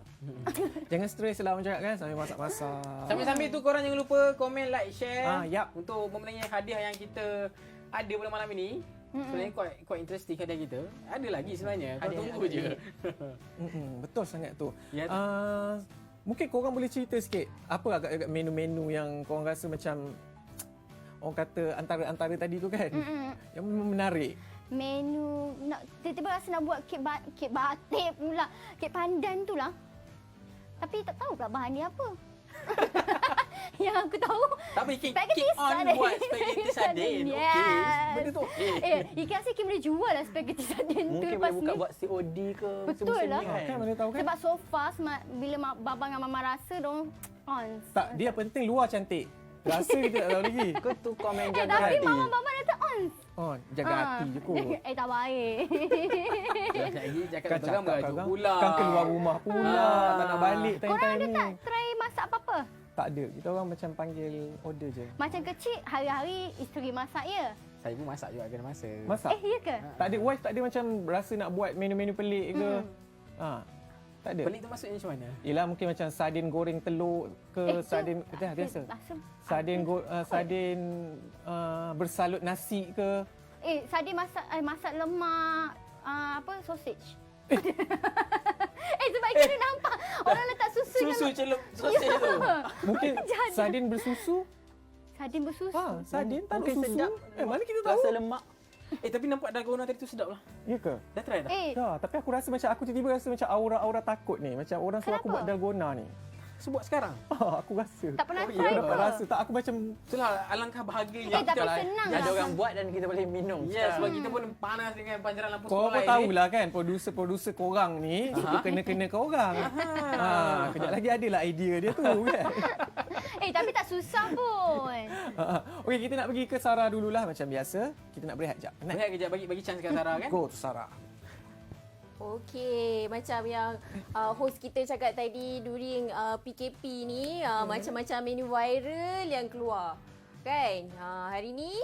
Jangan stres lah orang cakap kan. Sambil masak-masak. Sambil-sambil tu korang jangan lupa komen, like, share Yap. untuk memenangi hadiah yang kita ada pada malam ini. Sebenarnya quite interesting hadiah kita. Ada lagi sebenarnya. Kau Ada, tunggu ada. je. Betul sangat tu. Ya. Mungkin korang boleh cerita sikit. Apa agak-agak menu-menu yang korang rasa macam orang kata antara-antara tadi tu kan. Yang memang menarik. Menu nak tiba-tiba rasa nak buat kek batik pula. Kek pandan tu lah. Tapi tak tahu pula bahan dia apa. Yang aku tahu Tak apa, Ikin, spaghetti keep on sardine. buat spaghetti sardine. Yes. Benda tu. Ikan rasa Ikan boleh jual lah spaghetti sardine tu Mungkin lepas boleh buka ni. buat COD ke Betul musim-musim lah. ni kan. Kan mana tahu kan. Sebab so far bila baba dengan mama rasa dong on. Tak, dia penting luar cantik. Rasa kita tak tahu lagi. Ke tu komen jaga Tapi hati. mama baba kata on. Oh, jaga hati je kot. Tak baik. Sekejap lagi cakap Kan kau cakap merajuk kan. pula. Kan keluar rumah pula. Tak nak balik Korang time-time ada ni. tak try masak apa-apa? Tak ada. Kita orang macam panggil order je. Macam kecil hari-hari isteri masak ya? Saya pun masak juga kena masa. Masak. Ya ke? Tak ada wife tak ada macam rasa nak buat menu-menu pelik ke. Tak ada. Pelik tu maksudnya macam mana? Yelah mungkin macam sardin goreng telur ke sardin biasa. Sardin bersalut nasi ke. Sardin masak lemak sausage. Sebab kita nampak orang letak susu celup sausage tu. Mungkin sardin bersusu. Sardin bersusu. Sardin tak Mungkin susu. sedap. Mana kita tahu? Rasa lemak. Tapi nampak dalgona tadi tu sedap lah. Ya ke? Dah try dah? Ya, tapi aku rasa macam aku tiba-tiba rasa macam aura-aura takut ni. Macam orang suruh aku buat dalgona ni. So buat sekarang? Aku rasa. Tak pernah Aku try ke? dapat rasa. Tak, aku macam Itulah alangkah bahagianya. tapi senang Ada lah. orang buat dan kita boleh minum. Yes, sebab kita pun panas dengan pancaran lampu korang sekolah pun tahulah kan produser-produser korang ni kena-kena korang. Kejap lagi adalah idea dia tu kan. Tapi tak susah pun. Okey, kita nak pergi ke Sarah dululah macam biasa. Kita nak berehat sekejap. Penat? Rehat kejap, bagi chance kat Sarah kan? Go to Sarah. Okey, macam yang host kita cakap tadi during PKP ni, macam-macam menu viral yang keluar. Kan? Hari ni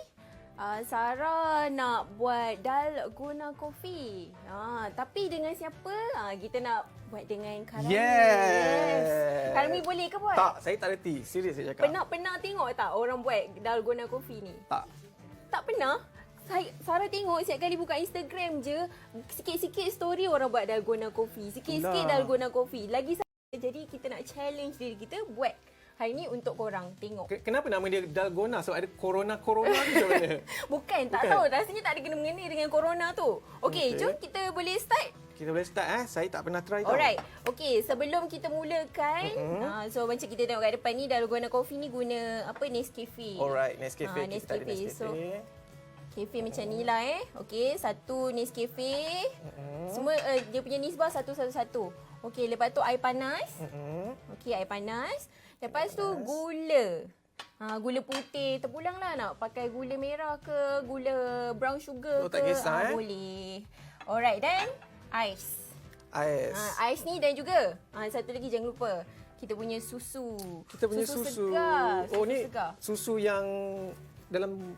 Sarah nak buat dalgona coffee. Tapi dengan siapa? Kita nak buat dengan Karami. Yes. Karami boleh ke buat? Tak, saya tak reti. Serius saya cakap. Pernah tengok tak orang buat dalgona coffee ni? Tak. Tak pernah? Sarah tengok setiap kali buka Instagram je, sikit-sikit story orang buat dalgona coffee. Sikit-sikit dalgona coffee. Jadi kita nak challenge diri kita buat hari ni untuk korang tengok. Kenapa nama dia dalgona? Sebab ada corona-corona tu macam mana? Bukan, tak tahu. Rasanya tak ada kena-mengena dengan corona tu. Okey, jom kita boleh start. Kita boleh start Saya tak pernah try tau. Alright. Okey, sebelum kita mulakan, so macam kita tengok kat depan ni dalgona coffee ni guna Nescafe. Alright, Nescafe. Kita ada Nescafe. So Nescafe. Kafe macam ni lah Okey, satu Nescafe. Semua dia punya nisbah 1:1. Okey, lepas tu air panas. Okey, air panas. Lepas tu gula. Gula putih. Terpulang lah nak pakai gula merah ke, gula brown sugar ke. Tak kisah boleh. Alright, then ais. Ais. Ais ni dan juga satu lagi jangan lupa. Kita punya susu. Kita punya susu. Segar. Oh, ni segar. susu yang dalam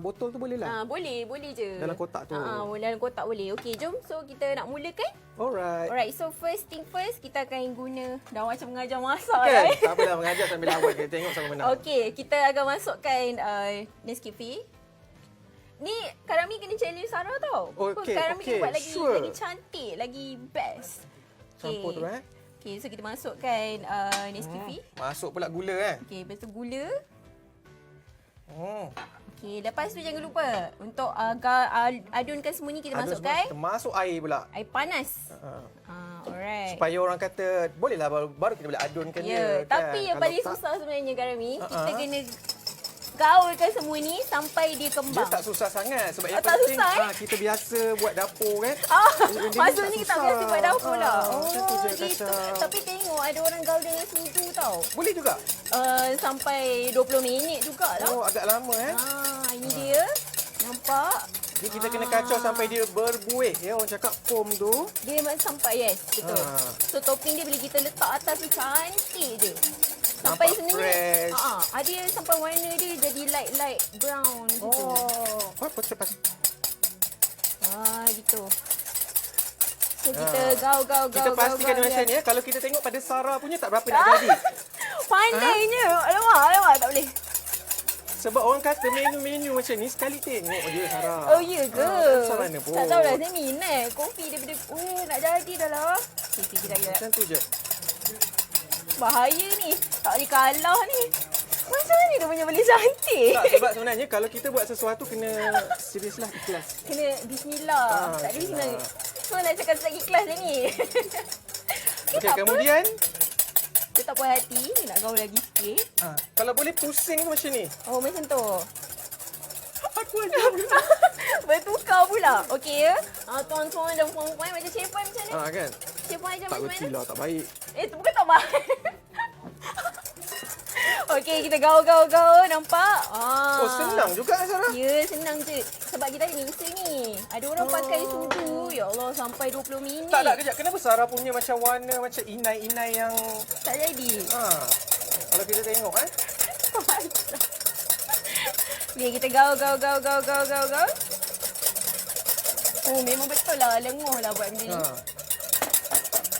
botol tu boleh lah? Boleh je. Dalam kotak tu? Dalam kotak boleh. Okey, jom. So, kita nak mulakan. Alright, so first thing first, kita akan guna, dah macam mengajar masak kan? Tak apalah, mengajar sambil lawan. Kita tengok sama menang. Okey, kita akan masukkan Nescafe. Ni Karami kena challenge Sarah tau. Karami kena buat lagi cantik, lagi best. Campur tu Okey, so kita masukkan Nescafe. Masuk pula gula Okey, lepas tu gula. Okey, lepas tu jangan lupa untuk adunkan semua ni kita masukkan. Masuk air pula. Air panas. Alright. Supaya orang kata bolehlah baru kita boleh adunkan dia. Tapi yang paling susah sebenarnya Karami, kita kena gaulkan semua ni sampai dia kembang. Dia tak susah sangat sebab yang tak penting susah, kita biasa buat dapur kan. Maksudnya kita tak biasa buat dapur lah. Gitu. Tapi tengok ada orang gaul dengan sudu tau. Boleh juga? Sampai 20 minit jugalah. Agak lama ini dia. Nampak? Jadi kita kena kacau sampai dia berbuih ya, orang cakap foam tu. Dia sampai betul. So topping dia bila kita letak atas tu cantik je. Sampai sebenarnya ada sampai warna dia jadi light brown gitu. Cepat. Gitu. So kita gaul. Kita pastikan macam ni kalau kita tengok pada Sarah punya tak berapa nak jadi. Pandainya. Alamak tak boleh. Sebab orang kata menu-menu macam ni sekali tengok je Sarah. Oh ya ke? Macam mana pun. Tak tahulah saya minat kopi daripada nak jadi dah lah. Kita macam tu je. Bahaya ni. Tak boleh kalah ni. Macam mana dia punya boleh cantik? Tak, sebab sebenarnya kalau kita buat sesuatu kena serius lah, ikhlas. Kena bismillah. Tak ada bismillah. So nak cakap tak ikhlas je ni. Okey, kemudian dia tak puas hati, nak gaul lagi sikit. Kalau boleh pusing tu macam ni. Oh, macam tu. Aku aja. Bertukar pula. Okey ya. Tuan-tuan dan puan-puan macam Chef Puan macam mana? Kan? Chef Puan ajar tak macam mana? reti lah, tak baik. Tu bukan tak baik. Okey, kita gaul. Nampak? Oh, senang juga Sarah. Ya, senang je. Sebab kita ada usaha ni. Ada orang pakai sudu. Ya Allah, sampai 20 minit. Tak, kejap. Kenapa Sarah punya macam warna macam inai-inai yang tak jadi? Kalau kita tengok Okey, kita gaul. Oh, memang betul lah. Lenguh lah buat macam ni.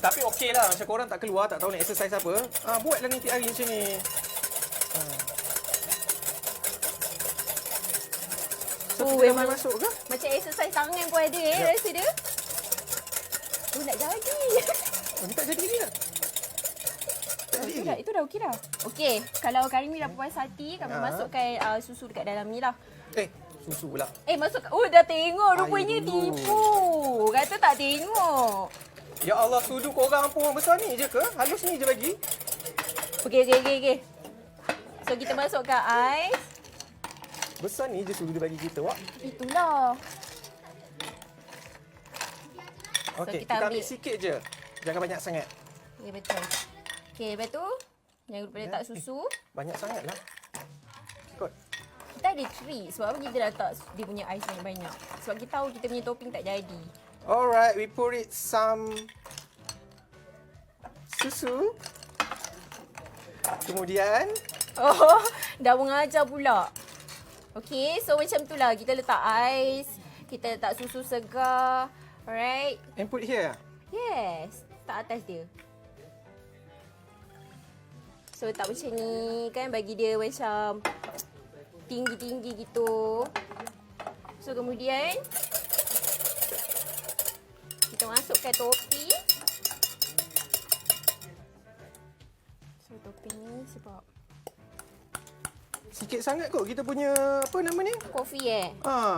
Tapi okey lah, macam korang tak keluar, tak tahu nak exercise apa. Buatlah ni tiap hari macam ni. Memang boleh masuk ke? macam exercise tangan pun ada rasa dia. Nak jadi. Ni tak jadi ni lah. Itu dah okey dah. Okey, kalau Karimi dah puas hati, kami masukkan susu dekat dalam ni lah. Susu pula. Masuk. Oh, dah tengok. Rupanya Air dulu. tipu. Kata tak tengok. Ya Allah, sudu korang pun besar ni je ke? Halus ni je bagi. Okey. So, kita masukkan ais. Besar ni je sudu dia bagi kita, Wak. Itulah. Okey, kita kita ambil ambil sikit je. Jangan banyak sangat. Ya, betul. Okey, lepas tu, jangan lupa letak susu. Banyak sangat lah. Ikut. Kita ada trik. Sebab apa kita letak dia punya ais banyak-banyak? Sebab kita tahu kita punya topping tak jadi. Alright, we put it some susu. Kemudian, Oh, dah mengajar pula. Okey, so macam tu lah. Kita letak ais. Kita letak susu segar. Alright. and put here. Yes. Tak atas dia. So letak macam ni kan, bagi dia macam tinggi-tinggi gitu. So kemudian kita masukkan topi. So topi ni sebab Sikit sangat kot kita punya apa nama ni? kopi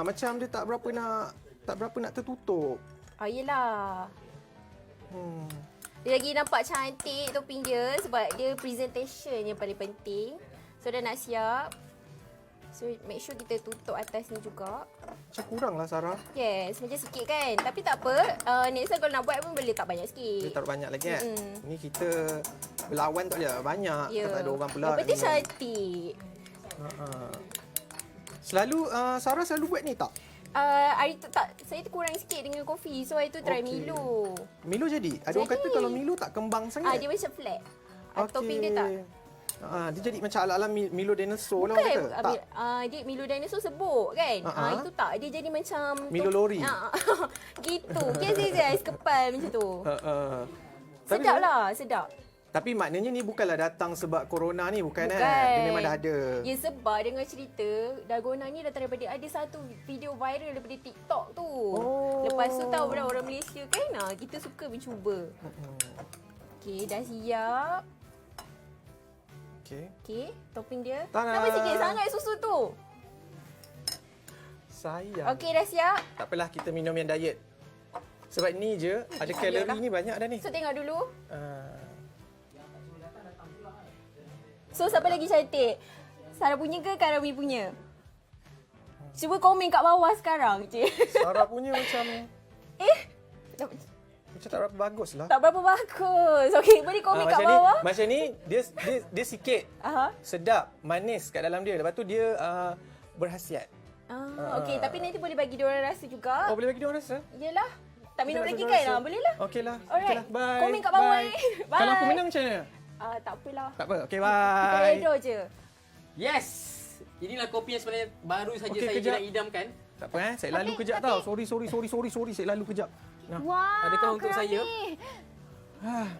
Macam dia tak berapa nak tertutup. yelah. Dia lagi nampak cantik topping dia sebab dia presentation yang paling penting. So dah nak siap. So make sure kita tutup atas ni juga. Macam kurang lah Sarah. Yes, macam sikit kan. Tapi tak apa. Next time kalau nak buat pun boleh tak banyak sikit. Dia taruh banyak lagi kan? Ni kita berlawan tak boleh banyak. Ya. Tak ada orang pula. Yang penting nak minum. cantik. Selalu Sarah selalu buat ni tak? Hari tu tak, saya tu kurang sikit dengan kopi. So hari tu try Milo. Milo jadi? Ada orang Jadi. kata kalau Milo tak kembang sangat. Dia macam flat. Topping dia tak. Dia jadi macam ala-ala Milo dinosaur lah Bukan, orang kata. Tak. dia Milo dinosaur sebut kan. Itu tak, dia jadi macam Milo lori. gitu. Biasa ais kepal macam tu. Tapi Sedap lah, sedap. Tapi maknanya ni bukanlah datang sebab corona ni, bukan. Bukan. Dia memang dah ada. Ya sebab dengar cerita dalgona ni datang daripada ada satu video viral daripada TikTok tu. Lepas tu tahu pula orang Malaysia kan, kita suka mencuba. Okey, dah siap. Okey, topping dia. Tada! Kenapa sikit sangat susu tu? Sayang. Okey, dah siap. Tak apalah, kita minum yang diet. Sebab ni je, ada kalori ni banyak dah ni. So tengok dulu. Uh, So siapa lagi cantik? Sarah punya ke Karami punya? Cuba komen kat bawah sekarang, cik. Sarah punya macam macam tak berapa bagus lah. Tak berapa bagus. Okey, boleh komen kat macam bawah. Ni, macam ni dia sikit sedap, manis kat dalam dia. Lepas tu dia berkhasiat. Okey, tapi nanti boleh bagi dia orang rasa juga. Oh, boleh bagi dia orang rasa? Yelah. Tak minum Kita lagi rasa kan? rasa. Boleh lah. Okeylah. Alright. Okeylah. Bye. Komen kat bawah Bye. ni. Bye. Kalau aku menang macam mana? Tak apalah. Tak apa. Okey, Kita bye. redo je. Yes. Inilah kopi yang sebenarnya baru saja Okey, saya kejap. nak idamkan. Tak apa saya lalu kejap tau. Sorry. Saya lalu kejap. Nah. Wah, Adakah untuk Karami. saya?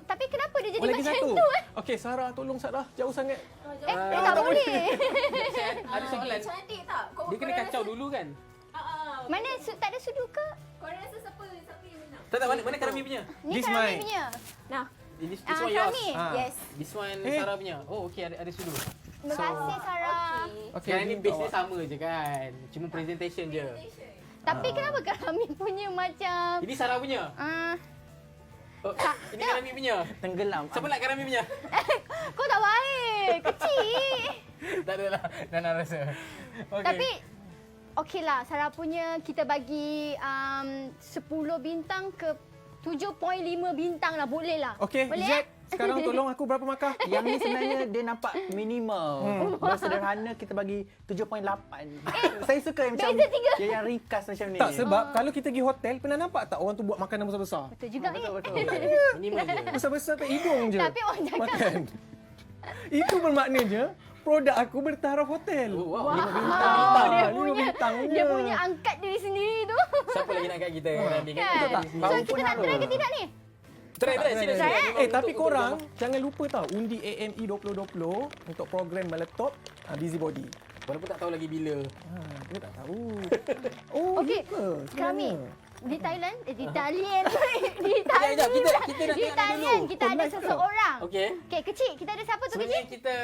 Tapi kenapa dia jadi Oh, lagi macam satu. tu? Okey, Sarah tolong Sarah. Jauh sangat. Tak boleh. Ada soalan. Cantik tak? Dia kena kacau dulu kan? Mana tak ada sudu ke? Korang rasa siapa yang menang? Tak mana Karami punya? Ni This Karami mine. punya. Nah, This one yours. Karami. yes. This one Sarah punya. Oh, okey ada sudu. Terima kasih Sarah. Okey. Sekarang ni base dia sama je kan. Cuma presentation je. Tapi kenapa Karami punya macam Ini Sarah punya. Oh, ini Karami punya. Tenggelam. Siapa nak Karami punya? kau tak baik, kecil. Tak adalah. Dah nak rasa. Okay. Tapi okeylah, Sarah punya kita bagi 10 bintang ke 7.5 bintang lah, boleh lah. Okey, boleh Jack. Sekarang tolong aku berapa markah? Yang ni sebenarnya dia nampak minimal. Bersederhana kita bagi 7.8. Saya suka yang macam beza tiga. yang ringkas macam ni. Tak, sebab kalau kita pergi hotel, pernah nampak tak orang tu buat makanan besar-besar? Betul juga ni. Betul. Minimal je. Besar-besar tak hidung je. Tapi orang cakap Makan. Itu bermaknanya produk aku bertaraf hotel. Oh, wow. dia punya angkat diri sendiri tu. Siapa lagi nak kat kita? Karami kan? Kan? So kita nak try ke tidak ni? Try. Tapi korang jangan lupa tau undi AME 2020 untuk program meletup Busybody. Walaupun tak tahu lagi bila. Dia tak tahu. Okey. Kami di Thailand, di Thailand kita ada seseorang. Okey. Okey, kecil. Kita ada siapa tu Sebenarnya kecil? kita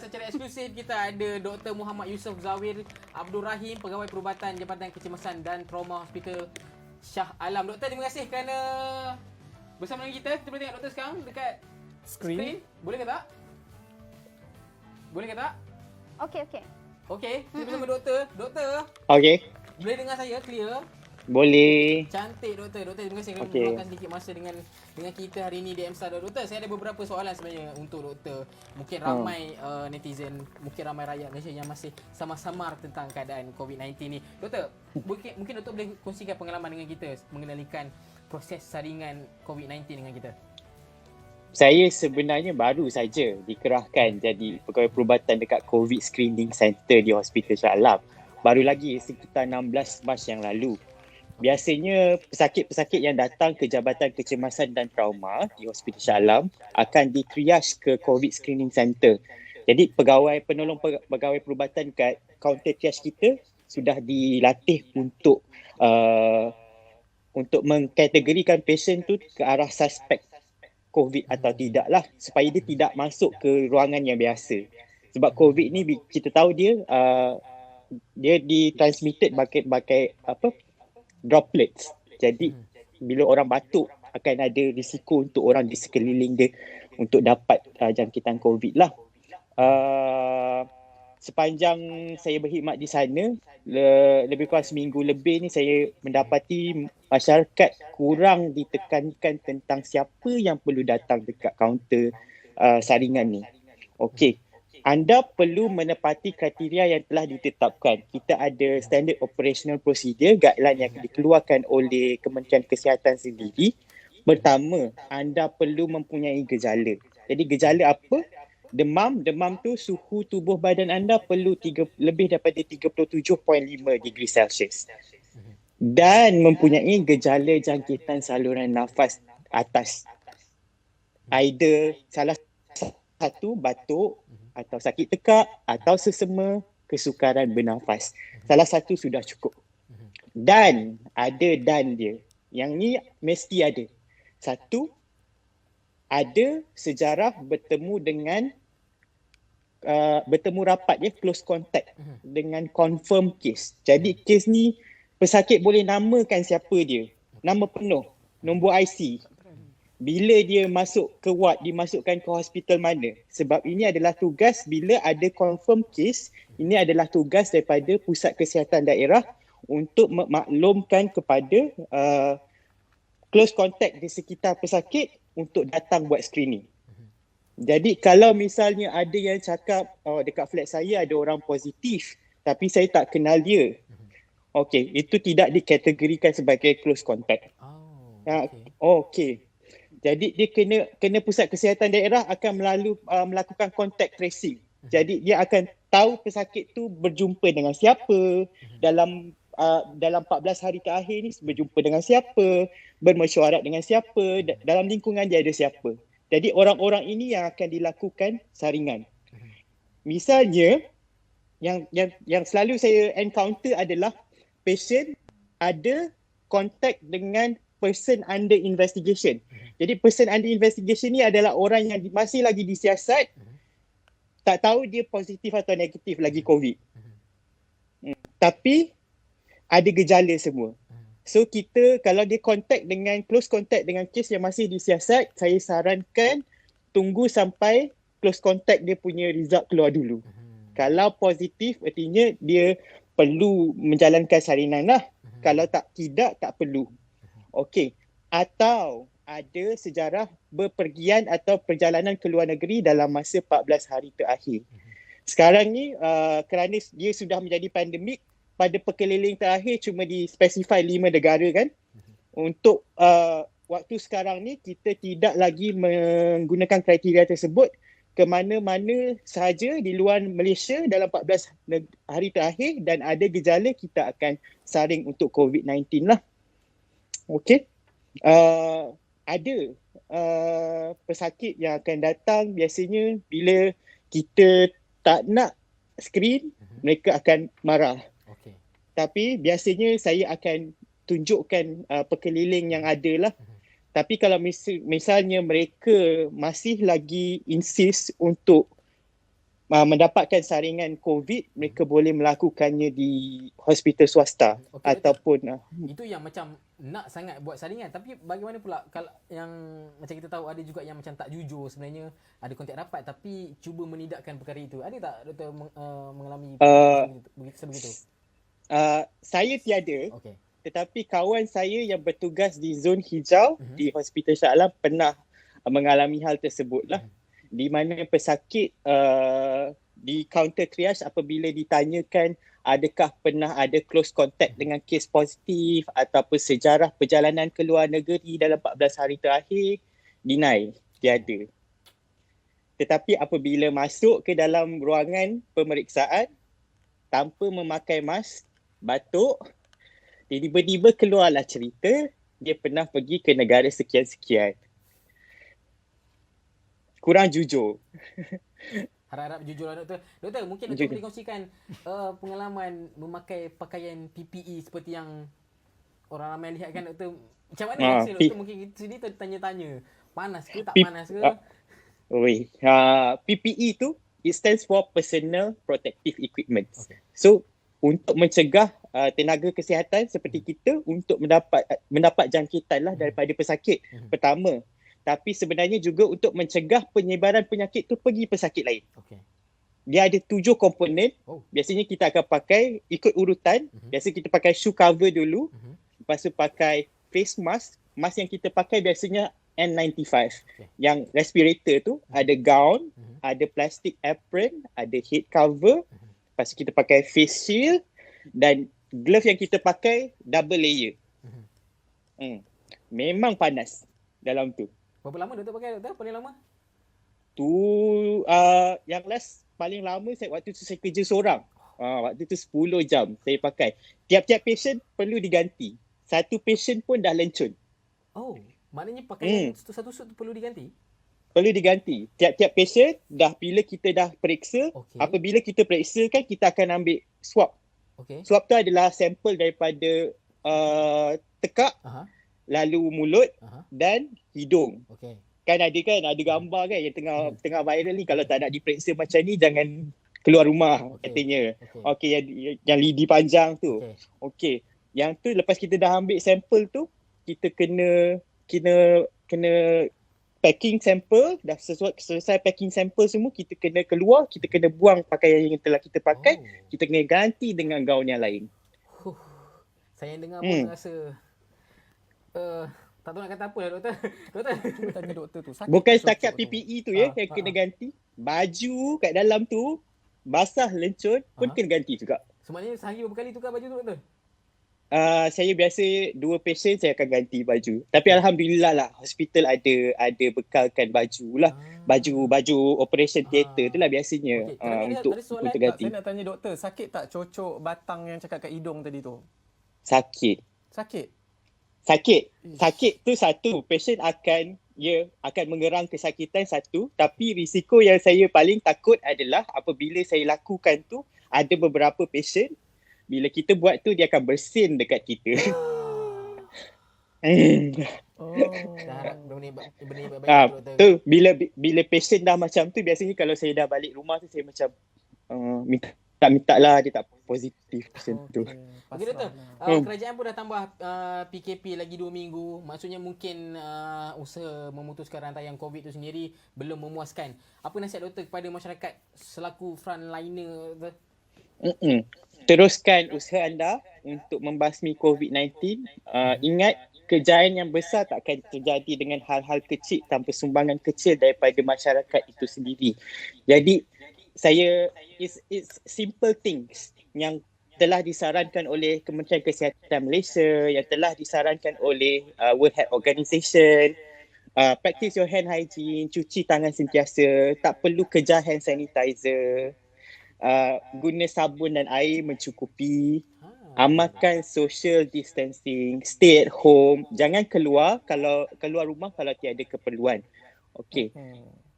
secara eksklusif kita ada Dr. Muhammad Yusof Zawir Abdul Rahim, Pegawai Perubatan Jabatan Kecemasan dan Trauma Hospital Shah Alam. Doktor, terima kasih kerana bersama dengan kita. Kita boleh tengok doktor sekarang dekat skrin. Boleh ke tak? Okey. Okey, kita bersama doktor. Doktor, Okey, boleh dengar saya clear? boleh. Cantik doktor. Doktor, terima kasih kerana Okey. meluangkan sedikit masa dengan kita hari ini di M-Star. Doktor, saya ada beberapa soalan sebenarnya untuk doktor. Mungkin ramai netizen, mungkin ramai rakyat Malaysia yang masih samar-samar tentang keadaan COVID-19 ni. Doktor, mungkin doktor boleh kongsikan pengalaman dengan kita mengendalikan proses saringan COVID-19 dengan kita. Saya sebenarnya baru saja dikerahkan jadi pegawai perubatan dekat COVID Screening Center di Hospital Shah Alam. Baru lagi sekitar 16 Mac yang lalu. Biasanya pesakit-pesakit yang datang ke Jabatan Kecemasan dan Trauma di Hospital Shah Alam akan ditriage ke COVID Screening Center. Jadi penolong pegawai perubatan kat kaunter triage kita sudah dilatih untuk mengkategorikan pasien tu ke arah suspek COVID atau tidak lah, supaya dia tidak masuk ke ruangan yang biasa. Sebab COVID ni kita tahu dia ditransmitted pakai droplets. Jadi bila orang batuk akan ada risiko untuk orang di sekeliling dia untuk dapat jangkitan COVID lah. Sepanjang saya berkhidmat di sana, lebih kurang seminggu lebih ni, saya mendapati masyarakat kurang ditekankan tentang siapa yang perlu datang dekat kaunter saringan ni. Okey, anda perlu menepati kriteria yang telah ditetapkan. Kita ada standard operational procedure, guideline yang dikeluarkan oleh Kementerian Kesihatan sendiri. Pertama, anda perlu mempunyai gejala. Jadi gejala apa? Demam tu suhu tubuh badan anda perlu lebih daripada 37.5 degree Celsius. Dan mempunyai gejala jangkitan saluran nafas atas. Either salah satu batuk atau sakit tekak atau sesama, kesukaran bernafas. Salah satu sudah cukup. Dan dia. Yang ni mesti ada. Satu, ada sejarah bertemu rapat close contact dengan confirm case. Jadi case ni pesakit boleh namakan siapa dia, nama penuh, nombor IC, bila dia masuk ke ward, dimasukkan ke hospital mana. Sebab ini adalah tugas, bila ada confirm case, ini adalah tugas daripada Pusat Kesihatan Daerah untuk memaklumkan kepada close contact di sekitar pesakit untuk datang buat screening. Jadi kalau misalnya ada yang cakap dekat flat saya ada orang positif tapi saya tak kenal dia. Okey, itu tidak dikategorikan sebagai close contact. Okey. Jadi dia kena Pusat Kesihatan Daerah akan melakukan contact tracing. Jadi dia akan tahu pesakit tu berjumpa dengan siapa dalam 14 hari terakhir ni, berjumpa dengan siapa, bermesyuarat dengan siapa, dalam lingkungan dia ada siapa. Jadi orang-orang ini yang akan dilakukan saringan. Misalnya yang selalu saya encounter adalah patient ada kontak dengan person under investigation. Jadi person under investigation ni adalah orang yang masih lagi disiasat, tak tahu dia positif atau negatif lagi COVID. Tapi ada gejala semua. So kita kalau dia close contact dengan kes yang masih disiasat, saya sarankan tunggu sampai close contact dia punya result keluar dulu. Kalau positif artinya dia perlu menjalankan salinan lah. Kalau tidak perlu. Okey. Atau ada sejarah berpergian atau perjalanan ke luar negeri dalam masa 14 hari terakhir. Sekarang ni kerana dia sudah menjadi pandemik, pada pekeliling terakhir cuma dispesifai 5 negara kan. Untuk waktu sekarang ni kita tidak lagi menggunakan kriteria tersebut ke mana-mana sahaja di luar Malaysia dalam 14 hari terakhir dan ada gejala, kita akan saring untuk COVID-19 lah. Okey. Ada pesakit yang akan datang biasanya bila kita tak nak screen, mereka akan marah. Okey. Tapi biasanya saya akan tunjukkan pekeliling yang ada lah. Tapi kalau misalnya mereka masih lagi insist untuk mendapatkan saringan COVID, mereka boleh melakukannya di hospital swasta. Okey, ataupun Itu yang macam nak sangat buat saringan, tapi bagaimana pula kalau yang macam kita tahu ada juga yang macam tak jujur sebenarnya ada kontak rapat tapi cuba menidakkan perkara itu. Ada tak doktor mengalami sebegitu? Saya tiada. Okey. Tetapi kawan saya yang bertugas di zon hijau di Hospital Shah Alam pernah mengalami hal tersebut lah. Di mana pesakit di counter triage apabila ditanyakan adakah pernah ada close contact dengan kes positif ataupun sejarah perjalanan ke luar negeri dalam 14 hari terakhir, deny, tiada. Tetapi apabila masuk ke dalam ruangan pemeriksaan tanpa memakai mask, batuk, tiba-tiba keluarlah cerita dia pernah pergi ke negara sekian-sekian. Kurang jujur. Harap-harap jujur lah doktor. Doktor, mungkin doktor boleh kongsikan pengalaman memakai pakaian PPE seperti yang orang ramai lihat kan doktor. Macam mana rasa doktor? Mungkin sini tanya-tanya. Panas ke tak panas ke? PPE tu, it stands for Personal Protective Equipment. Okay. So, untuk mencegah tenaga kesihatan seperti kita untuk mendapat jangkitan lah daripada pesakit pertama. Tapi sebenarnya juga untuk mencegah penyebaran penyakit tu pergi pesakit lain. Okay. Dia ada 7 komponen. Biasanya kita akan pakai ikut urutan. Biasa kita pakai shoe cover dulu. Lepas tu pakai face mask. Mask yang kita pakai biasanya N95. Okay. Yang respirator tu ada gown, ada plastic apron, ada head cover. Lepas tu kita pakai face shield dan glove yang kita pakai double layer. Memang panas dalam tu. Berapa lama doktor pakai doktor? Paling lama? Tu yang last paling lama waktu tu saya kerja seorang. Waktu tu 10 jam saya pakai. Tiap-tiap patient perlu diganti. Satu patient pun dah lencun. Oh, maknanya pakaian satu suit perlu diganti? Perlu diganti. Tiap-tiap patient bila kita dah periksa, apabila kita periksa kan kita akan ambil swab. Okay. Swab tu adalah sampel daripada tekak, lalu mulut dan hidung. Okay. Kan ada gambar kan yang tengah viral ni, kalau tak nak diperiksa macam ni jangan keluar rumah katanya. Okey, yang lidi panjang tu. Okey. Yang tu lepas kita dah ambil sampel tu, kita kena packing sampel, dah selesai packing sampel semua, kita kena keluar, kita kena buang pakaian yang telah kita pakai, kita kena ganti dengan gaun yang lain. Saya dengar pun rasa tak tahu nak kata apa lah doktor. Doktor, cuba tanya doktor tu. Bukan setakat PPE tu yang kena ganti. Baju kat dalam tu basah lencun pun kena ganti juga. Semaknanya sehari berapa kali tukar baju tu doktor? Saya biasa 2 patient saya akan ganti baju. Tapi alhamdulillah lah hospital ada bekalkan baju lah. Baju operation theater tu lah biasanya untuk ganti. Saya nak tanya doktor, sakit tak cocok batang yang cakap kat hidung tadi tu? Sakit tu satu, patient akan mengerang kesakitan satu, tapi risiko yang saya paling takut adalah apabila saya lakukan tu ada beberapa patient bila kita buat tu dia akan bersin dekat kita. Tu bila patient dah macam tu, biasanya kalau saya dah balik rumah tu saya macam minta lah dia tak positif macam tu. Okey doktor, kerajaan pun dah tambah PKP lagi 2 minggu. Maksudnya mungkin usaha memutuskan rantaian COVID tu sendiri belum memuaskan. Apa nasihat doktor kepada masyarakat selaku frontliner? Teruskan usaha anda untuk membasmi COVID-19. Ingat, kejayaan yang besar tak akan terjadi dengan hal-hal kecil tanpa sumbangan kecil daripada masyarakat itu sendiri. Jadi it's simple things yang telah disarankan oleh Kementerian Kesihatan Malaysia, yang telah disarankan oleh World Health Organization. Practice your hand hygiene, cuci tangan sentiasa, tak perlu kejar hand sanitizer. Guna sabun dan air mencukupi. Amalkan social distancing, stay at home, jangan keluar keluar rumah kalau tiada keperluan. Okey.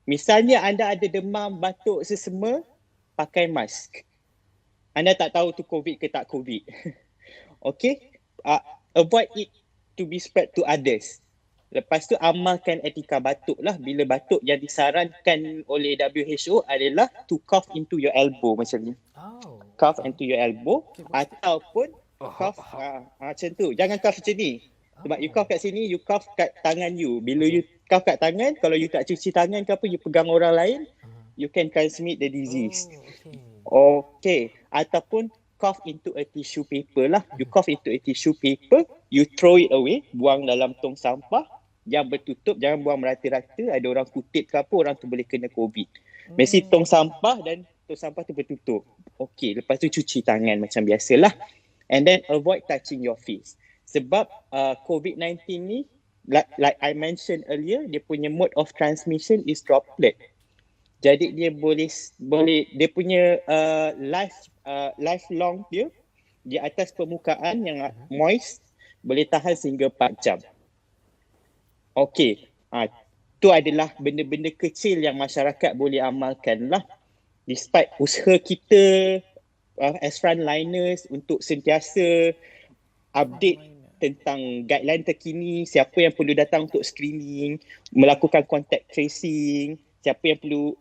Misalnya anda ada demam, batuk, sesama, pakai mask. Anda tak tahu tu COVID ke tak COVID. Okey? Avoid it to be spread to others. Lepas tu amalkan etika batuk lah. Bila batuk yang disarankan oleh WHO adalah to cough into your elbow macam ni. Cough into your elbow ataupun cough macam tu. Jangan cough macam ni. Sebab you cough kat sini, you cough kat tangan you. Bila you cough kat tangan, kalau you tak cuci tangan ke apa, you pegang orang lain, you can transmit the disease. Okay. Ataupun cough into a tissue paper lah. You cough into a tissue paper, you throw it away, buang dalam tong sampah yang bertutup, jangan buang merata-rata. Ada orang kutip ke apa, orang tu boleh kena COVID. Mesti tong sampah dan tong sampah tu bertutup. Okay, lepas tu cuci tangan macam biasalah. And then avoid touching your face. Sebab COVID-19 ni, like I mentioned earlier, dia punya mode of transmission is droplet. Jadi dia boleh dia punya lifelong dia di atas permukaan yang moist boleh tahan sehingga 4 jam. Okey, tu adalah benda-benda kecil yang masyarakat boleh amalkan lah. Despite usaha kita as frontliners untuk sentiasa update tentang guideline terkini, siapa yang perlu datang untuk screening, melakukan contact tracing, siapa yang perlu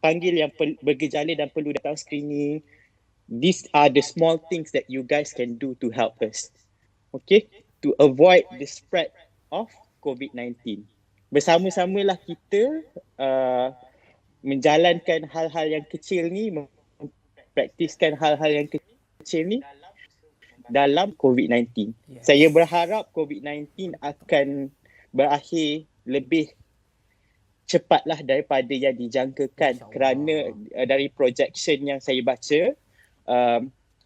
panggil yang bergejala dan perlu datang screening. These are the small things that you guys can do to help us. Okay? To avoid the spread of COVID-19. Bersama-samalah kita menjalankan hal-hal yang kecil ni, mempraktiskan hal-hal yang kecil ni dalam COVID-19. Saya berharap COVID-19 akan berakhir lebih cepatlah daripada yang dijangkakan, kerana dari projection yang saya baca,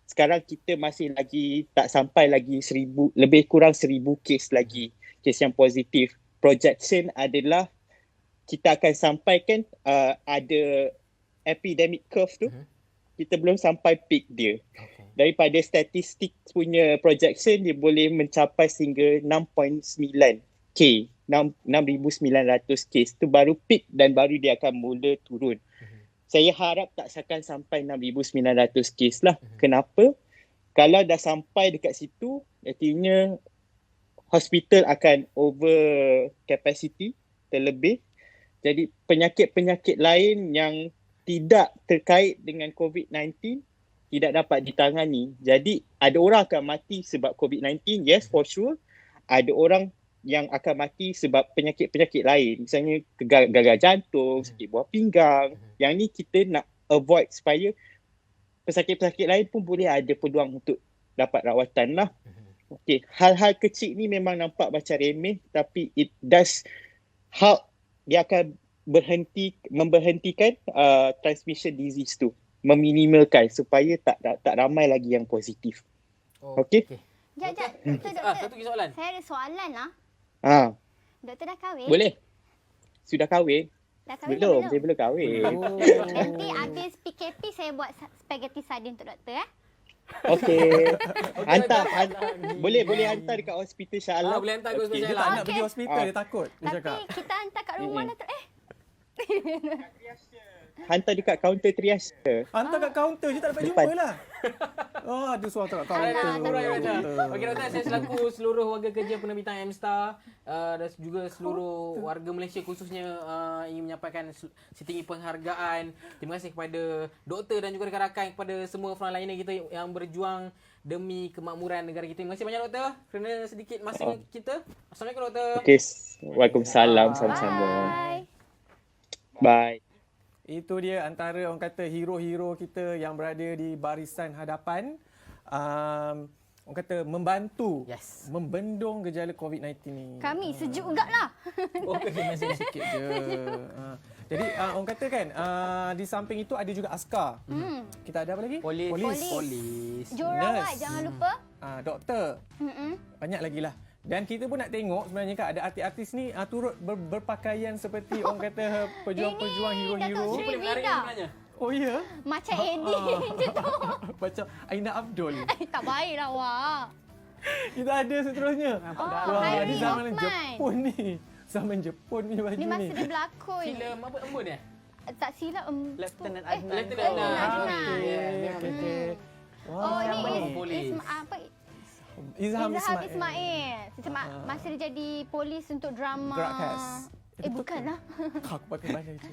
sekarang kita masih lagi tak sampai lagi 1,000, lebih kurang 1,000 kes lagi, kes yang positif. Projection adalah kita akan sampaikan ada epidemic curve tu, kita belum sampai peak dia. Daripada statistik punya projection, dia boleh mencapai sehingga 6.9K, 6,900 kes. Tu baru peak dan baru dia akan mula turun. Saya harap tak akan sampai 6,900 kes lah. Kenapa? Kalau dah sampai dekat situ, artinya hospital akan over capacity terlebih. Jadi penyakit-penyakit lain yang tidak terkait dengan COVID-19 tidak dapat ditangani. Jadi ada orang akan mati sebab COVID-19, yes, for sure. Ada orang yang akan mati sebab penyakit-penyakit lain. Misalnya gagal jantung, sakit buah pinggang. Yang ni kita nak avoid supaya pesakit-pesakit lain pun boleh ada peluang untuk dapat rawatan lah. Okay. Hal-hal kecil ni memang nampak macam remeh, tapi it does help. Dia akan memberhentikan transmission disease tu. Meminimalkan supaya tak ramai lagi yang positif. Okay? Jap. Doktor. Satu lagi soalan. Saya ada soalan lah. Doktor dah kahwin? Boleh. Sudah kahwin? Dah kahwin belum? Saya belum kahwin. Nanti habis PKP saya buat spaghetti sardin untuk doktor Okey. Hantar. Boleh hantar dekat hospital Shah Alam. Boleh hantar ke hospital Dia tak nak pergi hospital, dia takut. Dia Tapi cakap. kita hantar kat rumah doktor. Hantar dekat kaunter triage. Hantar kat kaunter je, tak dapat jumpa lah. Ada suara kat kaunter. Okey doktor, saya selaku seluruh warga kerja penerbitan M-Star dan juga seluruh warga Malaysia khususnya ingin menyampaikan setinggi penghargaan. Terima kasih kepada doktor dan juga rakan-rakan, kepada semua frontliner kita yang berjuang demi kemakmuran negara kita. Terima kasih banyak doktor kerana sedikit masa kita. Assalamualaikum doktor. Okey. Waalaikumsalam. Sama-sama. Bye. Itu dia antara orang kata hero-hero kita yang berada di barisan hadapan. Orang kata membantu membendung gejala COVID-19 ni. Kami sejuk juga lah. Masih sikit je. Jadi orang kata kan, di samping itu ada juga askar. Kita ada apa lagi? Polis. Jururawat jangan lupa. Doktor. Banyak lagi lah. Dan kita pun nak tengok sebenarnya kan ada artis-artis ni turut berpakaian seperti orang kata pejuang-pejuang hero-hero. Datuk Sri Vida. Oh ya? Macam Eddie je tu. Macam Aina Abdul. Tak baiklah awak. Kita ada seterusnya. Wah, Hairi di zaman Osman. Jepun ni. Zaman Jepun ni baju Ni ni. masa dia berlakon. Filem apa embun ya? Tak silap Lieutenant Adnan. Lieutenant Adnan. Okey. Oh, Siapa ni ni polis? apa? Izham Izham Ismail. Ismail. Masa dia jadi polis untuk drama. Gerakkas. Bukanlah. Aku pakai mana itu?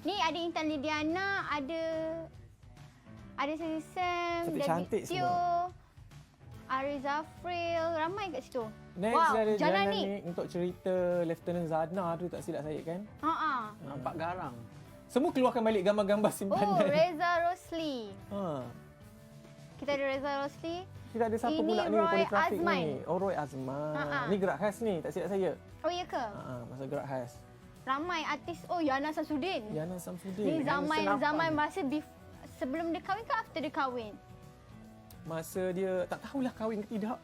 Ni ada Intan Lidiana, ada Seri Sam, Cantik-cantik David Teo, semua. Ari Zafril, ramai kat situ. Next Wow, ada jalan Jalan ni. ni untuk cerita Lieutenant Zadna tu tak silap saya kan. Ha. Nampak garang. Semua keluarkan balik gambar-gambar Oh, simpanan. Reza Rosli. Ha. Kita ada Reza Rosli. Kita ada siapa Ini pula ni Roy poligrafik Azman. ni? Oh, Roy Azman. Ha. Ni gerak khas ni, tak silap saya. Oh, ya ke? Masa gerak khas. Ramai artis. Oh, Yana Samsudin. Yana Ni Samsudin. zaman masa sebelum dia kahwin ke after dia kahwin? Masa dia tak tahulah kahwin ke tidak.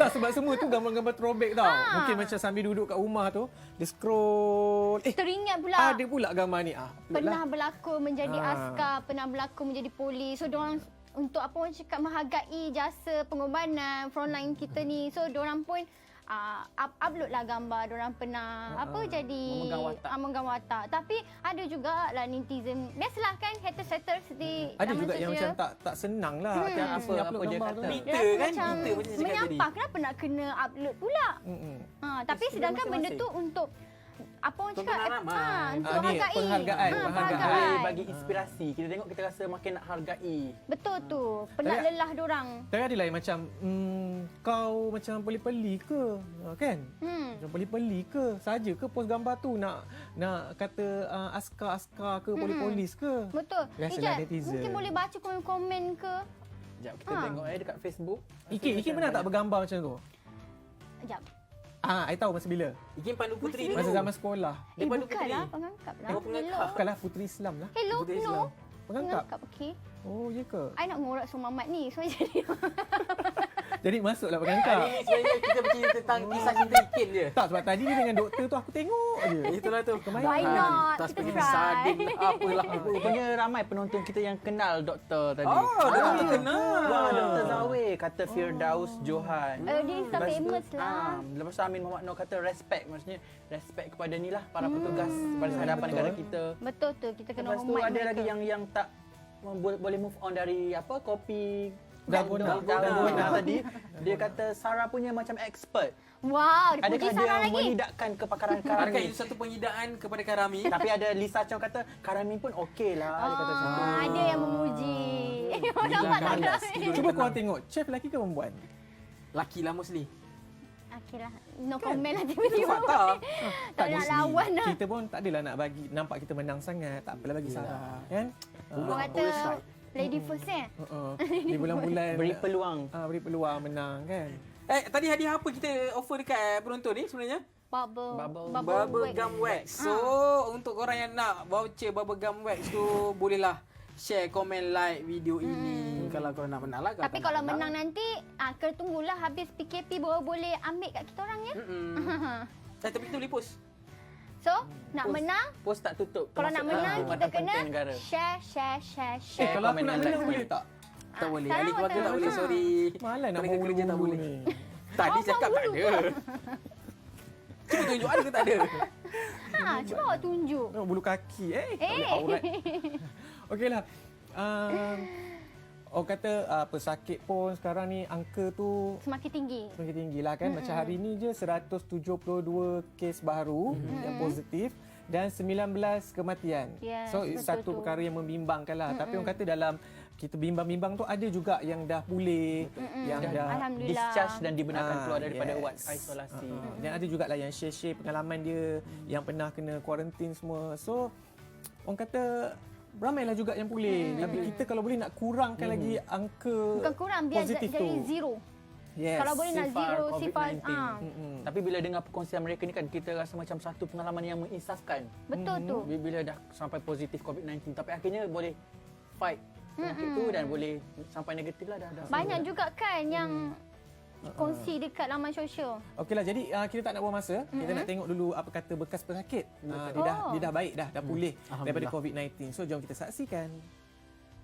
Tak, sebab semua tu gambar-gambar throwback tau. Mungkin macam sambil duduk kat rumah tu, dia scroll. Teringat pula. Ada pula gambar ni. Pernah berlakon menjadi Ah. askar, pernah berlakon menjadi polis. So diorang untuk apa orang cakap menghargai jasa pengorbanan frontline kita ni. So diorang pun upload lah gambar diorang pernah jadi memegang watak. Tapi ada juga lah netizen. Biasalah kan haters di Ada laman juga yang sosial. macam tak senang lah. Apa dia kata? Dia macam menyampah kenapa nak kena upload pula. Tapi sedangkan benda tu untuk apa orang cakap untuk hargai. Penghargaan. Bagi inspirasi. Kita tengok kita rasa makin nak hargai. Betul tu. Penat lelah diorang. Tapi ada lah yang macam kau macam peli-peli ke? Kan? Macam peli-peli ke? Saja ke post gambar tu nak kata askar-askar ke polis-polis ke? Betul. Biasalah netizen. Mungkin boleh baca komen-komen ke? Sekejap kita tengok dekat Facebook. Iki pernah tak bergambar macam tu? Sekejap. I tahu masa bila. Ikin Pandu Putri Masa zaman sekolah. Bukanlah pengangkap lah. Bukanlah Puteri Islam lah. Hello, no. Pengangkap. Okey. Oh, ya ke? I nak ngorak Sumamat ni. So jadi Jadi masuklah pengangkap. Hari ni sebenarnya kita bercerita tentang kisah cinta Ikin je. Tak, sebab tadi dia dengan doktor tu aku tengok je. Itulah tu. why not? Tak Kita seperti try. sardin apalah. Rupanya ramai penonton kita yang kenal doktor tadi. Doktor kenal. Wah, Dr. Zawe kata Firdaus Johan. Dia Insta Lepas tu, famous lah. Lepas tu Amin Muhammad Noor kata respect. Maksudnya respect kepada ni lah para petugas pada hadapan negara kita. Betul tu. Kita kena Lepas tu hormat ada mereka. lagi yang tak boleh move on dari kopi Dalgona tadi. Dia kata Sarah punya macam expert. Wow, dia puji Adakah Sarah dia lagi. menidakkan kepakaran Adakah Karami? itu satu pengidaan kepada Karami? Tapi ada Lisa Chong kata Karami pun okey lah. Dia kata macam tu. Ada yang memuji. Nampak tak ada? Cuba korang tengok, chef lelaki ke perempuan? Laki lah mostly. Okeylah. No comment lah tiba-tiba. Fakta. Tak nak lawan lah. Kita pun tak adalah nak bagi nampak kita menang sangat. Tak apalah bagi Sarah, kan? Orang kata lady first Di bulan-bulan Beri peluang. beri peluang menang, kan? Tadi hadiah apa kita offer dekat penonton ni sebenarnya? Bubble Gum Wax. So, untuk korang yang nak voucher Bubble Gum Wax tu, bolehlah share, komen, like video ini. Kalau korang nak menang lah. Tapi kalau menang nanti, kena tunggulah habis PKP baru boleh ambil kat kita orang ya. Tapi kita boleh post. So, nak menang, Post tak tutup. kalau nak Termasuk menang dalam kita kena konten negara. share. Kalau aku nak menang boleh tak? Tak boleh. sekarang Ahli keluarga tak boleh, sorry. Malah nak Tenaga kerja tak boleh. ni. Tadi cakap tak ada. Cuba tunjuk ada ke tak ada? Cuba awak tunjuk. Bulu kaki, tak boleh aurat. Okeylah. Orang kata pesakit pun sekarang ni angka tu Semakin tinggi lah kan. Macam hari ni je 172 kes baru yang positif dan 19 kematian. Yes, So betul satu tu. perkara yang membimbangkan lah. Tapi orang kata dalam kita bimbang-bimbang tu ada juga yang dah pulih, yang dah Alhamdulillah. Discharge dan dibenarkan keluar daripada yes. ward isolasi. Dan ada jugalah yang share-share pengalaman dia yang pernah kena kuarantin semua. So orang kata ramailah juga yang pulih. Tapi kita kalau boleh nak kurangkan lagi angka Bukan kurang, biar positif jadi tu. zero. Yes. Kalau boleh nak Sifar zero COVID-19. sifar. Tapi bila dengar perkongsian mereka ni kan, kita rasa macam satu pengalaman yang menginsafkan. Betul tu. Bila dah sampai positif COVID-19, tapi akhirnya boleh fight penyakit tu dan boleh sampai negatif lah dah. Banyak juga kan yang kongsi dekat laman sosial. Okeylah, jadi kita tak nak buang masa. Kita nak tengok dulu apa kata bekas pesakit. Dia dah baik dah pulih daripada COVID-19. So jom kita saksikan.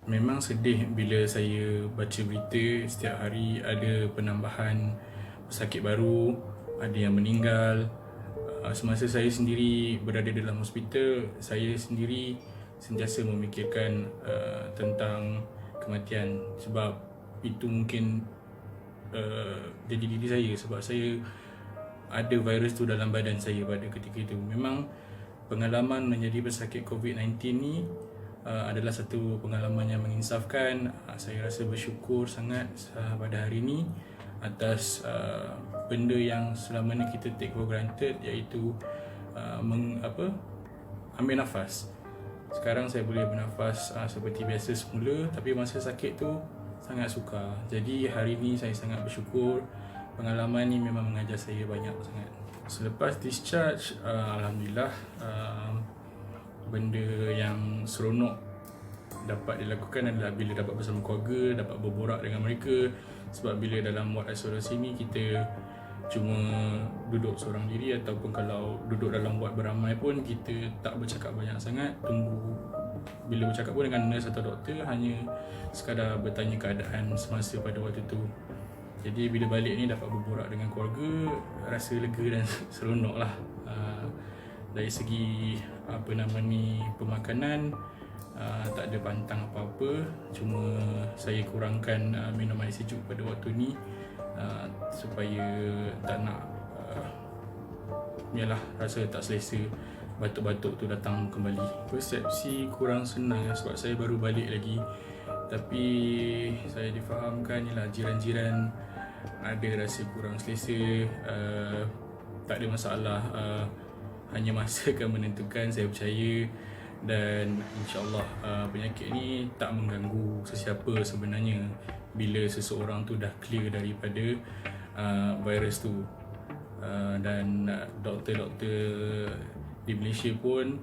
Memang sedih bila saya baca berita setiap hari ada penambahan pesakit baru, ada yang meninggal. Semasa saya sendiri berada dalam hospital, saya sendiri sentiasa memikirkan tentang kematian sebab itu mungkin jadi diri saya sebab saya ada virus tu dalam badan saya pada ketika itu. Memang pengalaman menjadi pesakit COVID-19 ni adalah satu pengalaman yang menginsafkan. Saya rasa bersyukur sangat pada hari ini atas benda yang selama ni kita take for granted, iaitu ambil nafas. Sekarang saya boleh bernafas seperti biasa semula, tapi masa sakit tu sangat sukar. Jadi hari ni saya sangat bersyukur. Pengalaman ni memang mengajar saya banyak sangat. Selepas discharge, alhamdulillah, benda yang seronok dapat dilakukan adalah bila dapat bersama keluarga, dapat berborak dengan mereka. Sebab bila dalam ward isolasi ni kita cuma duduk seorang diri, ataupun kalau duduk dalam ward beramai pun kita tak bercakap banyak sangat. Tunggu bila bercakap pun dengan nurse atau doktor hanya sekadar bertanya keadaan semasa pada waktu tu. Jadi bila balik ni dapat berborak dengan keluarga, rasa lega dan seronok lah. Dari segi pemakanan, tak ada pantang apa-apa, cuma saya kurangkan minum air sejuk pada waktu ni supaya tak nak rasa tak selesa, batuk-batuk tu datang kembali. Persepsi kurang senang sebab saya baru balik lagi, tapi saya difahamkan jiran-jiran ada rasa kurang selesa. Tak ada masalah, hanya masa akan menentukan, saya percaya. Dan insyaAllah penyakit ni tak mengganggu sesiapa sebenarnya bila seseorang tu dah clear daripada virus tu. Dan doktor-doktor di Malaysia pun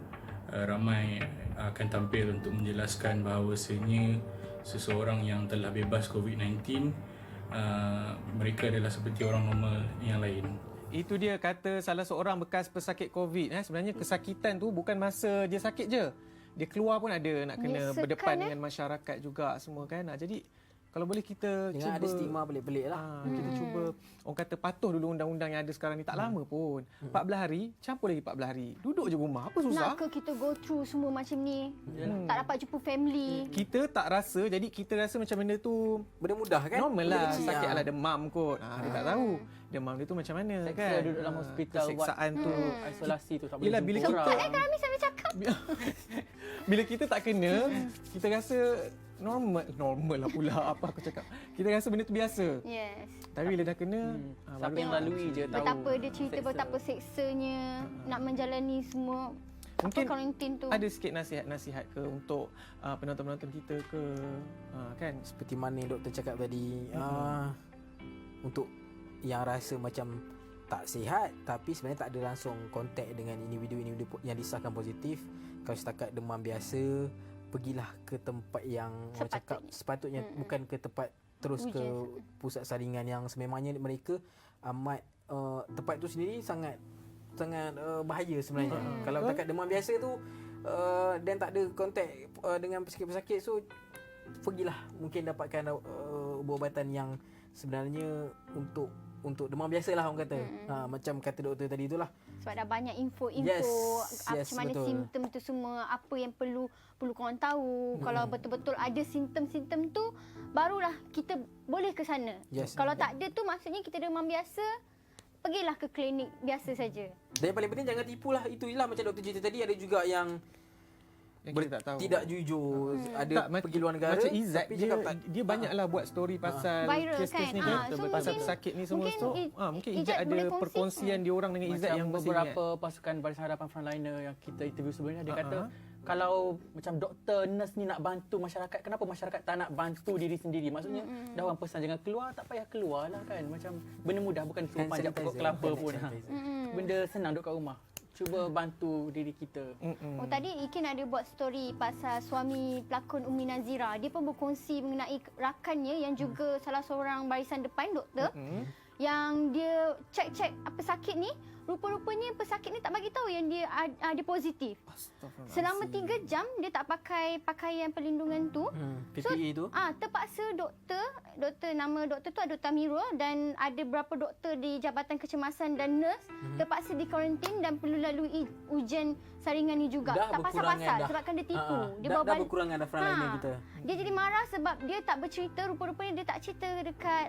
ramai akan tampil untuk menjelaskan bahawasanya seseorang yang telah bebas COVID-19, mereka adalah seperti orang normal yang lain. Itu dia kata salah seorang bekas pesakit COVID. Sebenarnya kesakitan tu bukan masa dia sakit je. Dia keluar pun ada nak kena berdepan dengan masyarakat juga semua kan. Jadi kalau boleh kita Jangan cuba ada stigma pelik-pelik lah. Kita cuba orang kata patuh dulu undang-undang yang ada sekarang ni, tak lama pun. 14 hari, campur lagi 14 hari. Duduk je rumah, apa susah? Nak ke kita go through semua macam ni? Tak dapat jumpa family. Kita tak rasa, jadi kita rasa macam benda tu benda mudah kan? Normal lah, sakit ala demam kot. Dia tak tahu demam dia tu macam mana kan. Duduk dalam hospital, keseksaan tu, isolasi tu tak boleh yelah, jumpa bila orang. Sempat kan kami sambil cakap. Bila kita tak kena, kita rasa normal lah pula apa aku cakap. Kita rasa benda tu biasa. Yes. Tapi bila dah kena, siapa yang lalui je tahu. Betapa dia cerita betapa seksanya nak menjalani semua mungkin karantin tu. Ada sikit nasihat-nasihat ke untuk penonton-penonton kita ke kan? Seperti mana doktor cakap tadi, untuk yang rasa macam tak sihat tapi sebenarnya tak ada langsung kontak dengan individu-individu yang disahkan positif, kalau setakat demam biasa, pergilah ke tempat yang orang cakap sepatutnya, bukan ke tempat terus ke pusat saringan yang sememangnya mereka amat tempat tu sendiri sangat bahaya sebenarnya. Kalau setakat demam biasa tu dan tak ada kontak dengan pesakit-pesakit, so pergilah mungkin dapatkan ubat-ubatan yang sebenarnya untuk demam biasalah orang kata. Macam kata doktor tadi itulah. Sebab dah banyak info-info macam mana betul. simptom tu semua, apa yang perlu korang tahu. Kalau betul-betul ada simptom-simptom tu, barulah kita boleh ke sana. Kalau tak ada tu, maksudnya kita demam biasa, pergilah ke klinik biasa saja. Dan yang paling penting jangan tipulah. Itu ialah macam doktor cerita tadi, ada juga yang tak tahu. tidak jujur, ada pergi luar negara. Macam Izzat, tapi dia banyaklah buat story pasal viral kes-kes kan? ni kan, pasal pesakit ni semua. Mungkin Izzat ada perkongsian dia orang dengan Izzat yang beberapa pasukan Barisan Harapan frontliner yang kita interview sebelum ni, dia kata kalau macam doktor, nurse ni nak bantu masyarakat, kenapa masyarakat tak nak bantu diri sendiri? Maksudnya dah orang pesan jangan keluar, tak payah keluar lah kan. Macam benda mudah, bukan suruh panjat pokok kelapa pun. Benda senang duduk kat rumah. Cuba bantu diri kita. Oh, tadi Ikin ada buat story pasal suami pelakon Umi Nazira. Dia pun berkongsi mengenai rakannya yang juga salah seorang barisan depan doktor. yang dia cek pesakit ni, rupa-rupanya pesakit ni tak bagi tahu yang dia ada positif. Selama 3 jam dia tak pakai pakaian perlindungan tu. PPE tu. Terpaksa nama doktor tu ada Dr. Amirul dan ada berapa doktor di Jabatan Kecemasan dan nurse terpaksa dikarantin dan perlu lalui ujian saringan ni juga. Dah tak pasal-pasal dah. sebabkan dia tipu. Dia dah balik. berkurangan dah frontliner kita. Dia jadi marah sebab dia tak bercerita, rupa-rupanya dia tak cerita dekat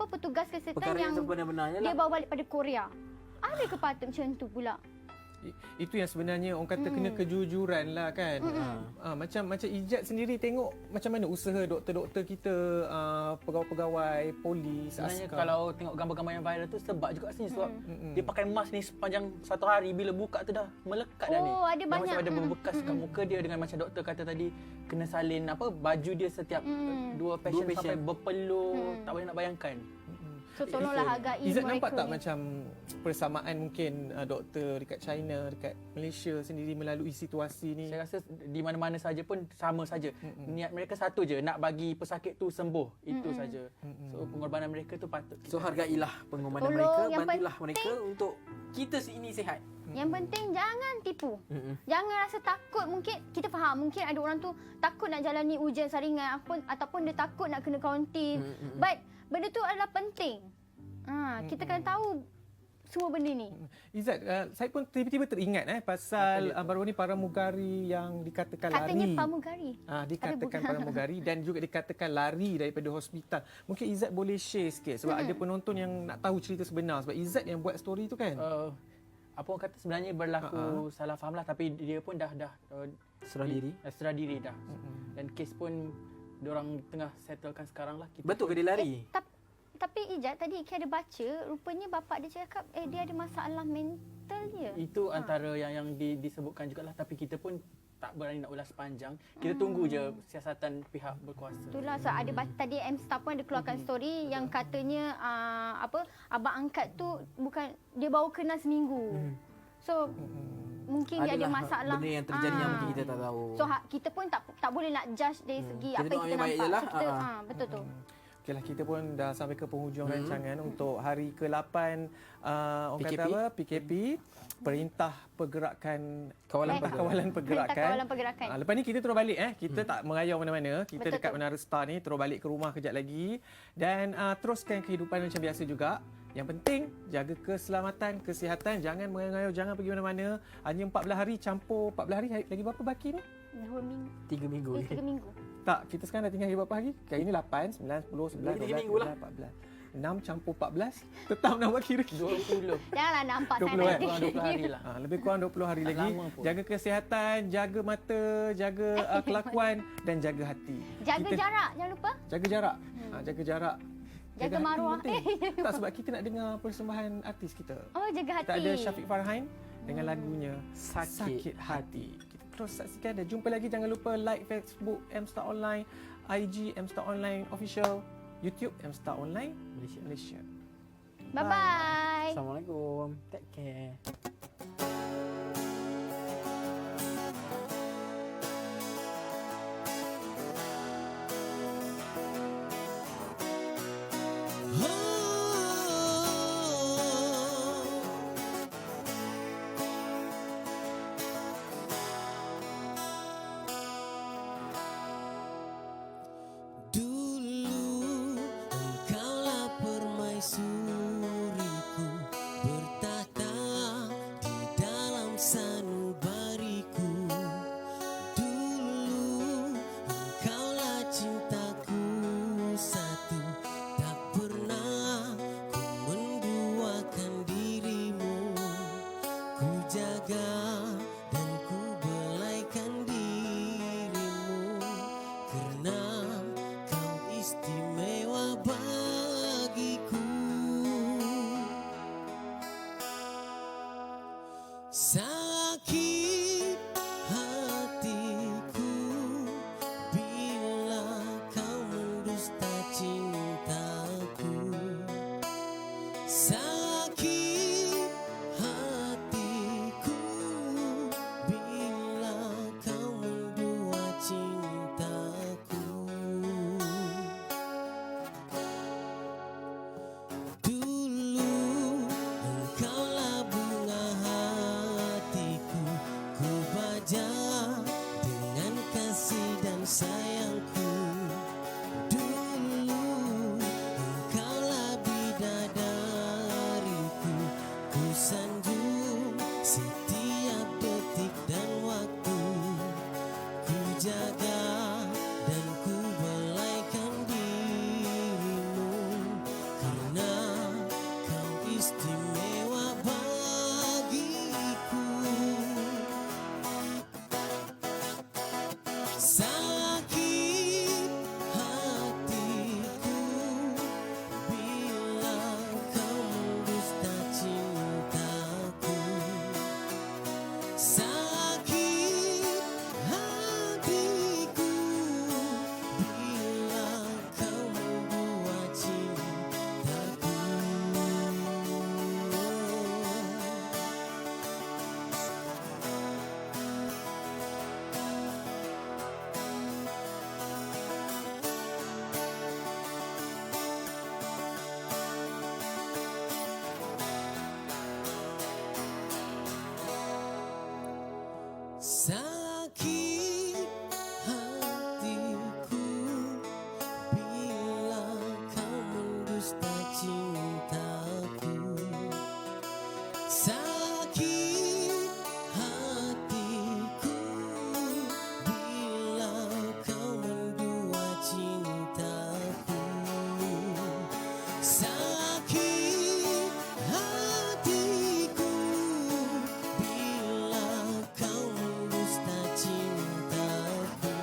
petugas kesihatan Perkara yang yang sebenar-benarnya dia lah. bawa balik pada Korea. Ada ke patut macam tu pula? Itu yang sebenarnya orang kata kena kejujuran lah kan. Macam Ijat sendiri tengok macam mana usaha doktor-doktor kita, pegawai-pegawai polis, Sebenarnya askar. kalau tengok gambar-gambar yang viral tu sebab juga sini sebab dia pakai mask ni sepanjang 1 hari, bila buka tu dah melekat dah ni. Ada Yang banyak. macam ada bekas kat muka dia, dengan macam doktor kata tadi kena salin baju dia setiap 2 patient sampai berpeluh, tak boleh nak bayangkan. So tolonglah hargai Izzat mereka nampak tak ni. macam persamaan mungkin doktor dekat China, dekat Malaysia sendiri melalui situasi ni? Saya rasa di mana-mana saja pun sama saja. Niat mereka satu je, nak bagi pesakit tu sembuh. Itu saja. So pengorbanan mereka tu patut. So hargailah pengorbanan Tolong, mereka, yang bantulah mereka untuk kita ini sihat. Yang penting jangan tipu. Jangan rasa takut. Mungkin kita faham, mungkin ada orang tu takut nak jalani ujian saringan ataupun dia takut nak kena karantin. But benda tu adalah penting. Kita kena tahu semua benda ni. Izzat, saya pun tiba-tiba teringat pasal baru ni pramugari yang dikatakan Katanya lari. pramugari. Dikatakan pramugari dan juga dikatakan lari daripada hospital. Mungkin Izzat boleh share sikit sebab ada penonton yang nak tahu cerita sebenar sebab Izzat yang buat story tu kan. Apa orang kata sebenarnya berlaku salah faham lah, tapi dia pun dah serah diri dah. Dan kes pun diorang tengah settlekan sekarang lah. Betul ke dia lari? Tapi Ijat tadi Ika ada baca, rupanya bapak dia cakap dia ada masalah mental dia. Itu antara yang disebutkan jugalah, tapi kita pun tak berani nak ulas panjang. Kita tunggu je siasatan pihak berkuasa. Itulah so ada tadi M-Star pun ada keluarkan story yang katanya abang angkat tu bukan dia baru kenal seminggu. So mungkin dia ada masalah. Benda yang terjadi yang mungkin kita tak tahu. So kita pun tak boleh nak judge dari segi Kita apa yang tengok kita yang baik nampak. je lah. So kita betul tu. Okeylah, kita pun dah sampai ke penghujung rancangan untuk hari ke-8 orang PKP. kata apa? PKP, Perintah Pergerakan Kawalan Pergerakan. Kawalan Pergerakan. Lepas ni kita terus balik Kita tak mengayau mana-mana. Kita Betul dekat tu. Menara Star ni, terus balik ke rumah kejap lagi dan teruskan kehidupan macam biasa juga. Yang penting jaga keselamatan, kesihatan, jangan mengayau, jangan pergi mana-mana. Hanya 14 hari campur 14 hari, lagi berapa baki ni? 2 minggu. 3 minggu. 3 minggu. Tak, kita sekarang dah tinggal hari berapa hari? Kali ni 8, 9, 10, 11, Lagi 3 minggu lah. 14. 6 campur 14, tetap nak buat kira. 20. Janganlah nampak 20 sangat. 20 hari lah. Lebih kurang 20 hari Tak lagi. lama pun. Jaga kesihatan, jaga mata, jaga kelakuan dan jaga hati. Jaga jarak, jangan lupa. Jaga jarak. Jaga jarak. Jaga hati maruah. penting. Tak, sebab kita nak dengar persembahan artis kita. Oh, jaga hati. Kita ada Syafiq Farhan dengan lagunya Sakit Hati. Kita terus saksikan dan jumpa lagi. Jangan lupa like Facebook M-Star Online, IG M-Star Online Official, YouTube M-Star Online Malaysia. Bye-bye. Assalamualaikum. Take care. Dulu engkaulah permaisuriku, bertahta sayangku, dulu engkaulah bidadariku. Ku sanjung setiap detik dan waktu, ku jaga dan ku belaikan dirimu, karena kau istimewa bagiku. Sakit hatiku bila kau mendusta cintaku. Sakit hatiku bila kau membuat cintaku. Sakit hatiku bila kau mendusta cintaku. Sakit hatiku bila kau mendua cintaku. Sakit hatiku bila kau mendusta cintaku.